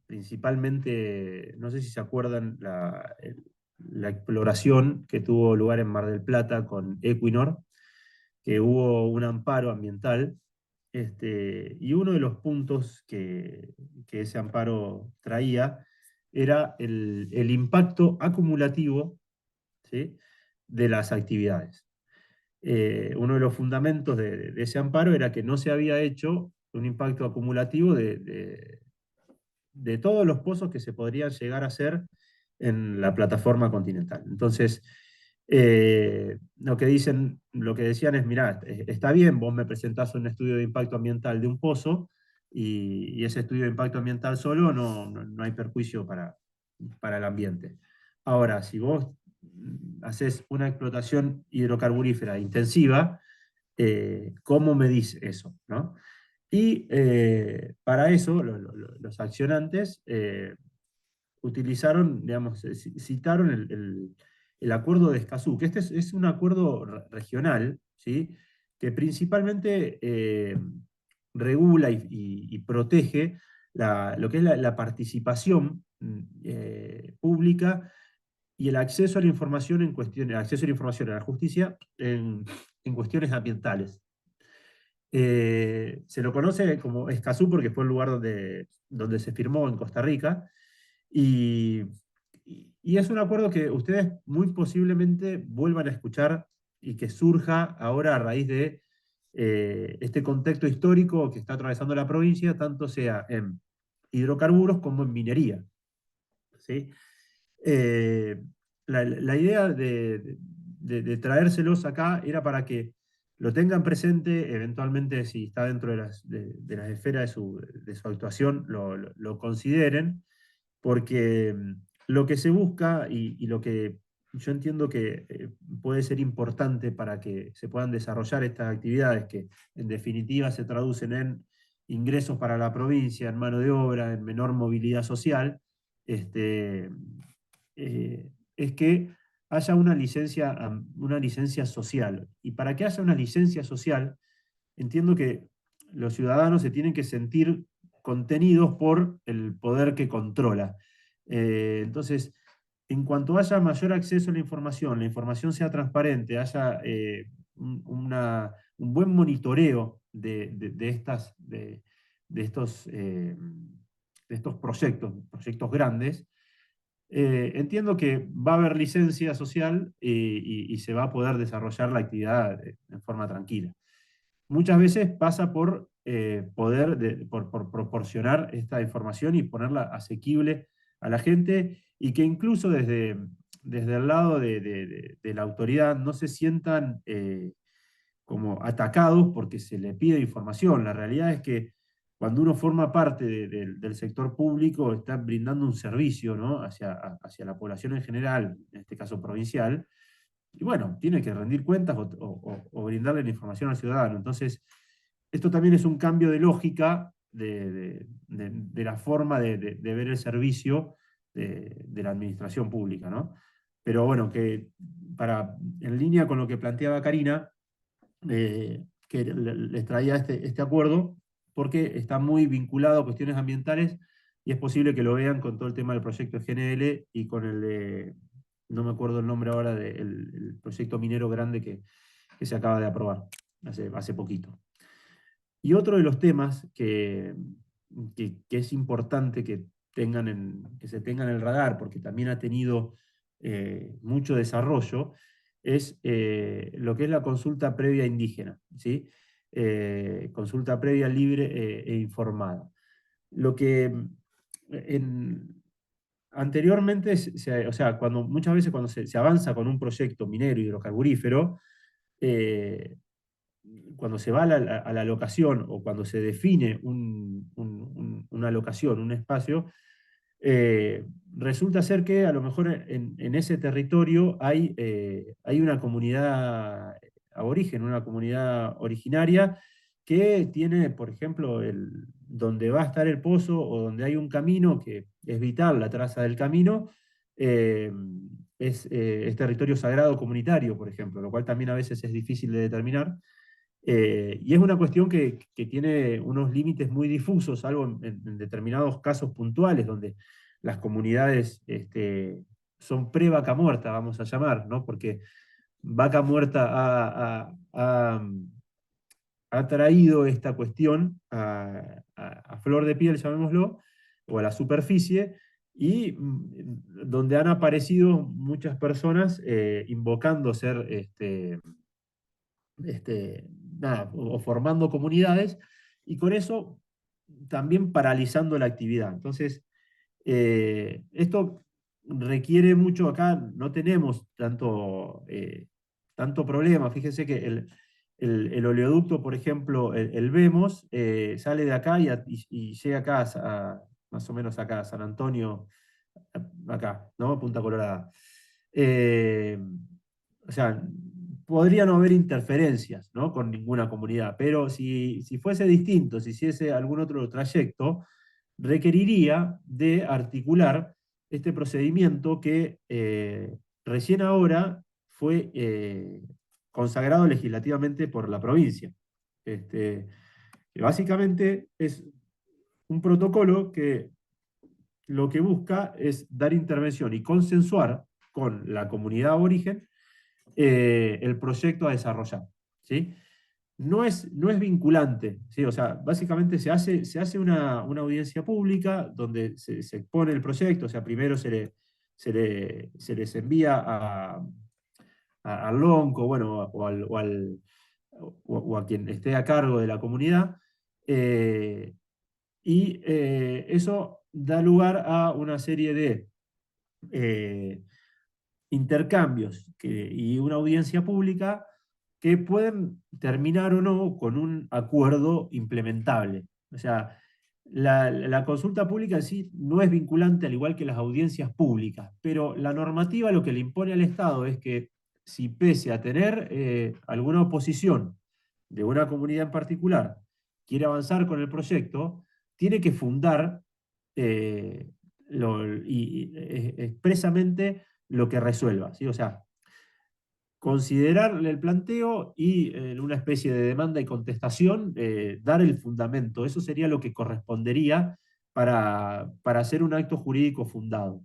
principalmente, no sé si se acuerdan, la exploración que tuvo lugar en Mar del Plata con Equinor, que hubo un amparo ambiental, y uno de los puntos que ese amparo traía era el impacto acumulativo, ¿sí?, de las actividades. Uno de los fundamentos de ese amparo era que no se había hecho un impacto acumulativo de todos los pozos que se podrían llegar a hacer en la plataforma continental. Entonces, lo que decían es, mirá, está bien, vos me presentás un estudio de impacto ambiental de un pozo y ese estudio de impacto ambiental solo no hay perjuicio para el ambiente. Ahora, si vos haces una explotación hidrocarburífera intensiva, ¿cómo medís eso? ¿No? Y para eso los accionantes utilizaron, digamos, citaron el acuerdo de Escazú, que este es un acuerdo regional, ¿sí? Que principalmente regula y protege lo que es la participación pública y el acceso a la información en cuestiones, acceso a la información a la justicia en cuestiones ambientales. Se lo conoce como Escazú porque fue el lugar donde se firmó en Costa Rica, y, y es un acuerdo que ustedes muy posiblemente vuelvan a escuchar y que surja ahora a raíz de este contexto histórico que está atravesando la provincia, tanto sea en hidrocarburos como en minería. ¿Sí? Eh, la idea de traérselos acá era para que lo tengan presente, eventualmente si está dentro de las esferas de su actuación, lo consideren, porque lo que se busca y lo que yo entiendo que puede ser importante para que se puedan desarrollar estas actividades, que en definitiva se traducen en ingresos para la provincia, en mano de obra, en menor movilidad social, este, es que haya una licencia social. Y para que haya una licencia social, entiendo que los ciudadanos se tienen que sentir contenidos por el poder que controla. Entonces, en cuanto haya mayor acceso a la información sea transparente, haya un buen monitoreo de estos proyectos grandes, entiendo que va a haber licencia social y se va a poder desarrollar la actividad en forma tranquila. Muchas veces pasa por por proporcionar esta información y ponerla asequible a la gente, y que incluso desde el lado de la autoridad no se sientan como atacados porque se le pide información. La realidad es que cuando uno forma parte del sector público, está brindando un servicio, ¿no? hacia la población en general, en este caso provincial, y bueno, tiene que rendir cuentas o brindarle la información al ciudadano. Entonces, esto también es un cambio de lógica de la forma de ver el servicio de la administración pública, ¿no? Pero bueno, en línea con lo que planteaba Karina, que les traía este acuerdo, porque está muy vinculado a cuestiones ambientales y es posible que lo vean con todo el tema del proyecto GNL y con el de, no me acuerdo el nombre ahora, del proyecto minero grande que se acaba de aprobar hace poquito. Y otro de los temas que es importante que se tengan en el radar, porque también ha tenido mucho desarrollo, es lo que es la consulta previa indígena, ¿sí? Consulta previa libre e informada. Lo que anteriormente, o sea, muchas veces cuando se avanza con un proyecto minero hidrocarburífero, eh, cuando se va a la locación o cuando se define una locación, un espacio, resulta ser que a lo mejor en ese territorio hay una comunidad aborigen, una comunidad originaria que tiene, por ejemplo, donde va a estar el pozo o donde hay un camino que es vital, la traza del camino, eh, es territorio sagrado comunitario, por ejemplo, lo cual también a veces es difícil de determinar. Y es una cuestión que tiene unos límites muy difusos, salvo en determinados casos puntuales, donde las comunidades son pre-vaca muerta, vamos a llamar, ¿no? Porque vaca muerta ha traído esta cuestión a flor de piel, llamémoslo, o a la superficie, y donde han aparecido muchas personas invocando ser nada, o formando comunidades, y con eso también paralizando la actividad. Entonces, esto requiere mucho, acá no tenemos tanto problema. Fíjense que el oleoducto, por ejemplo, el Vemos, sale de acá y llega acá, más o menos acá, a San Antonio, acá, ¿no? Punta Colorada. Eh, o sea, podría no haber interferencias, ¿no? Con ninguna comunidad, pero si fuese distinto, si hiciese algún otro trayecto, requeriría de articular este procedimiento que recién ahora fue consagrado legislativamente por la provincia. Que básicamente es un protocolo que lo que busca es dar intervención y consensuar con la comunidad aborigen el proyecto a desarrollar. ¿Sí? No es vinculante, ¿sí? O sea, básicamente se hace una audiencia pública donde se expone el proyecto, o sea, primero se les envía al LONCO, bueno, o a quien esté a cargo de la comunidad, y eso da lugar a una serie de eh, intercambios y una audiencia pública que pueden terminar o no con un acuerdo implementable. O sea, la consulta pública en sí no es vinculante, al igual que las audiencias públicas, pero la normativa lo que le impone al Estado es que si pese a tener alguna oposición de una comunidad en particular, quiere avanzar con el proyecto, tiene que fundar eh, expresamente lo que resuelva, ¿sí? O sea, considerar el planteo y en una especie de demanda y contestación, dar el fundamento. Eso sería lo que correspondería para hacer un acto jurídico fundado.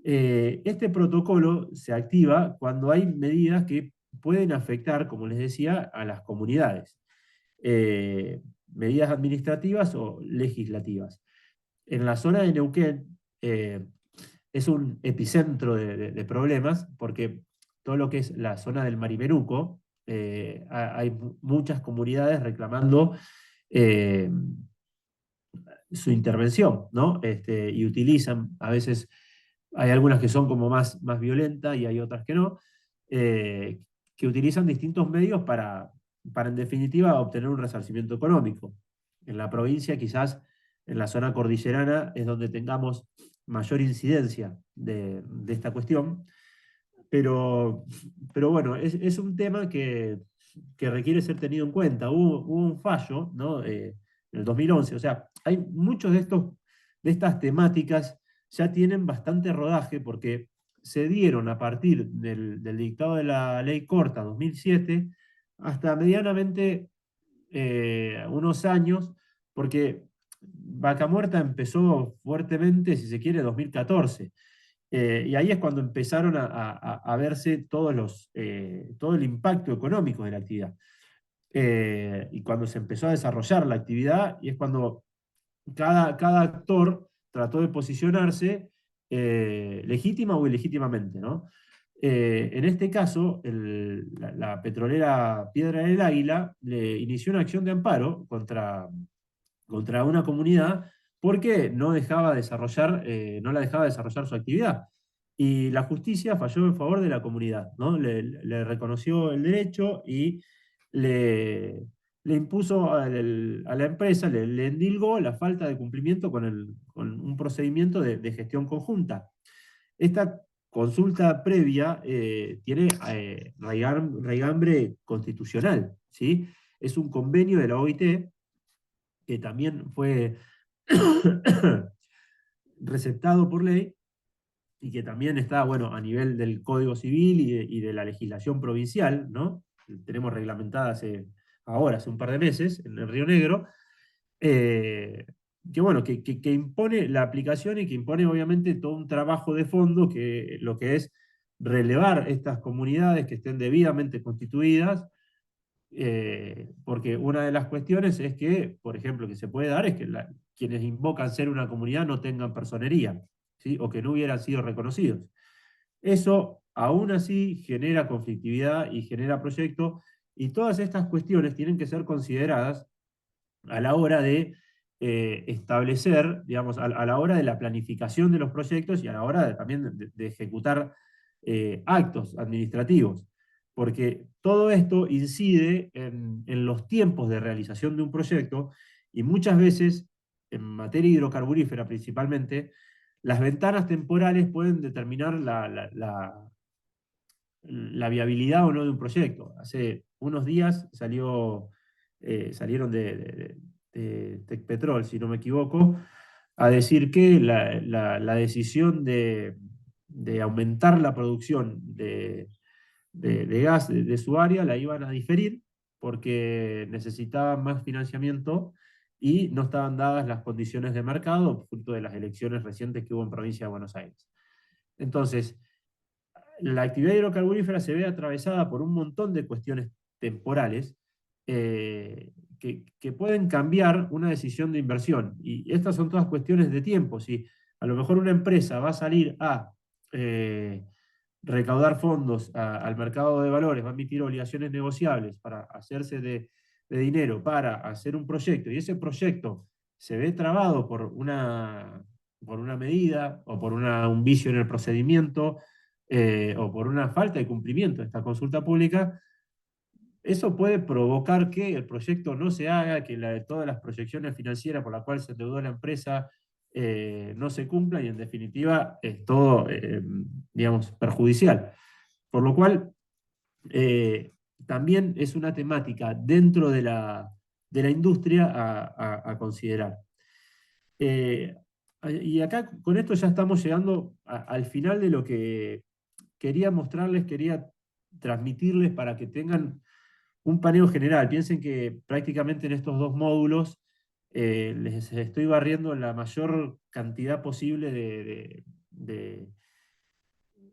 Este protocolo se activa cuando hay medidas que pueden afectar, como les decía, a las comunidades. Medidas administrativas o legislativas. En la zona de Neuquén, es un epicentro de problemas, porque todo lo que es la zona del Marimenuco, hay muchas comunidades reclamando eh, su intervención, ¿no? Y utilizan, a veces hay algunas que son como más violentas y hay otras que no, eh, que utilizan distintos medios para en definitiva obtener un resarcimiento económico. En la provincia, quizás en la zona cordillerana, es donde tengamos mayor incidencia de esta cuestión, pero, pero bueno, es un tema que requiere ser tenido en cuenta. Hubo un fallo, ¿no? En el 2011, o sea, hay muchos de estas temáticas ya tienen bastante rodaje porque se dieron a partir del dictado de la ley corta 2007 hasta medianamente unos años, porque Vaca Muerta empezó fuertemente, si se quiere, 2014. Y ahí es cuando empezaron a verse todo el impacto económico de la actividad. Y cuando se empezó a desarrollar la actividad, y es cuando cada actor trató de posicionarse legítima o ilegítimamente, ¿no? En este caso, la petrolera Piedra del Águila le inició una acción de amparo contra una comunidad porque no la dejaba desarrollar su actividad. Y la justicia falló en favor de la comunidad, ¿no? Le reconoció el derecho y le, le impuso a la empresa, le endilgó la falta de cumplimiento con un procedimiento de gestión conjunta. Esta consulta previa tiene raigambre constitucional, ¿sí? Es un convenio de la OIT que también fue receptado por ley y que también está, bueno, a nivel del Código Civil y de la legislación provincial, ¿no? Tenemos reglamentada hace un par de meses en el Río Negro, eh, que bueno, que impone la aplicación y que impone obviamente todo un trabajo de fondo que lo que es relevar estas comunidades que estén debidamente constituidas, porque una de las cuestiones es que, por ejemplo, que se puede dar es que quienes invocan ser una comunidad no tengan personería, ¿sí? O que no hubieran sido reconocidos. Eso aún así genera conflictividad y genera proyectos, y todas estas cuestiones tienen que ser consideradas a la hora de establecer, digamos, a la hora de la planificación de los proyectos y a la hora también de ejecutar actos administrativos, porque todo esto incide en los tiempos de realización de un proyecto y muchas veces, en materia hidrocarburífera principalmente, las ventanas temporales pueden determinar la viabilidad o no de un proyecto. Hace unos días salieron de Tecpetrol, si no me equivoco, a decir que la decisión de aumentar la producción de gas de su área, la iban a diferir porque necesitaban más financiamiento y no estaban dadas las condiciones de mercado, fruto de las elecciones recientes que hubo en provincia de Buenos Aires. Entonces, la actividad hidrocarburífera se ve atravesada por un montón de cuestiones temporales que pueden cambiar una decisión de inversión. Y estas son todas cuestiones de tiempo. Si a lo mejor una empresa va a salir a recaudar fondos al mercado de valores, va a emitir obligaciones negociables para hacerse de dinero, para hacer un proyecto, y ese proyecto se ve trabado por una medida o por un vicio en el procedimiento, o por una falta de cumplimiento de esta consulta pública, eso puede provocar que el proyecto no se haga, que todas las proyecciones financieras por las cuales se endeudó la empresa no se cumplan, y en definitiva es todo, digamos, perjudicial. Por lo cual, también es una temática dentro de la industria a considerar. Eh, y acá con esto ya estamos llegando al final de lo que quería mostrarles, quería transmitirles para que tengan un paneo general. Piensen que prácticamente en estos dos módulos les estoy barriendo la mayor cantidad posible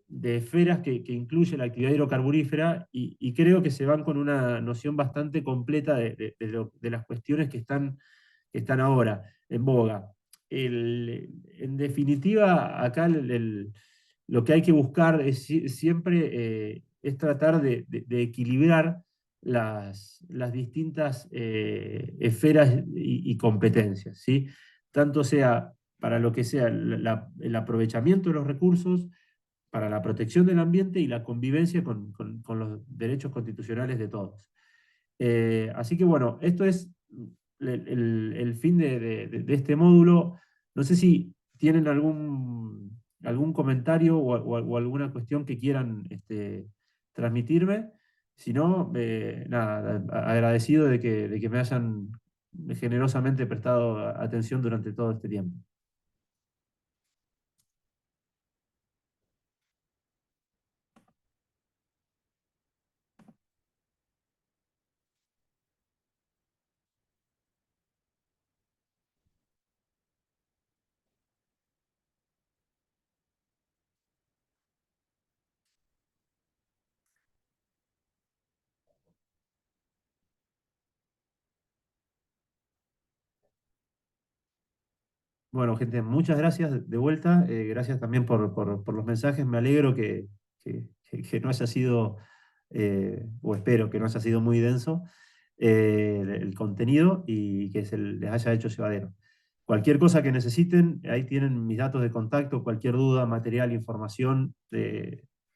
de esferas que incluye la actividad hidrocarburífera, y creo que se van con una noción bastante completa de las cuestiones que están ahora en boga. En definitiva, acá lo que hay que buscar es siempre es tratar de equilibrar las distintas esferas y competencias, ¿sí? Tanto sea para lo que sea el aprovechamiento de los recursos, para la protección del ambiente y la convivencia con los derechos constitucionales de todos. Así que bueno, esto es el fin de este módulo. No sé si tienen algún comentario o alguna cuestión que quieran transmitirme. Si no, nada, agradecido de que me hayan generosamente prestado atención durante todo este tiempo. Bueno, gente, muchas gracias de vuelta. Gracias también por los mensajes. Me alegro que no haya sido, o espero que no haya sido muy denso el contenido, y que les haya hecho llevadero. Cualquier cosa que necesiten, ahí tienen mis datos de contacto. Cualquier duda, material, información,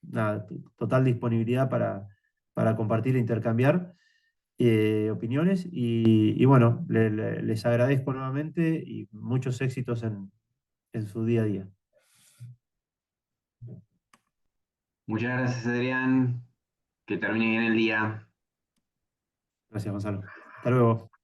nada, total disponibilidad para compartir e intercambiar opiniones. Y bueno, les agradezco nuevamente y muchos éxitos en su día a día. Muchas gracias, Adrián. Que termine bien el día. Gracias, Gonzalo. Hasta luego.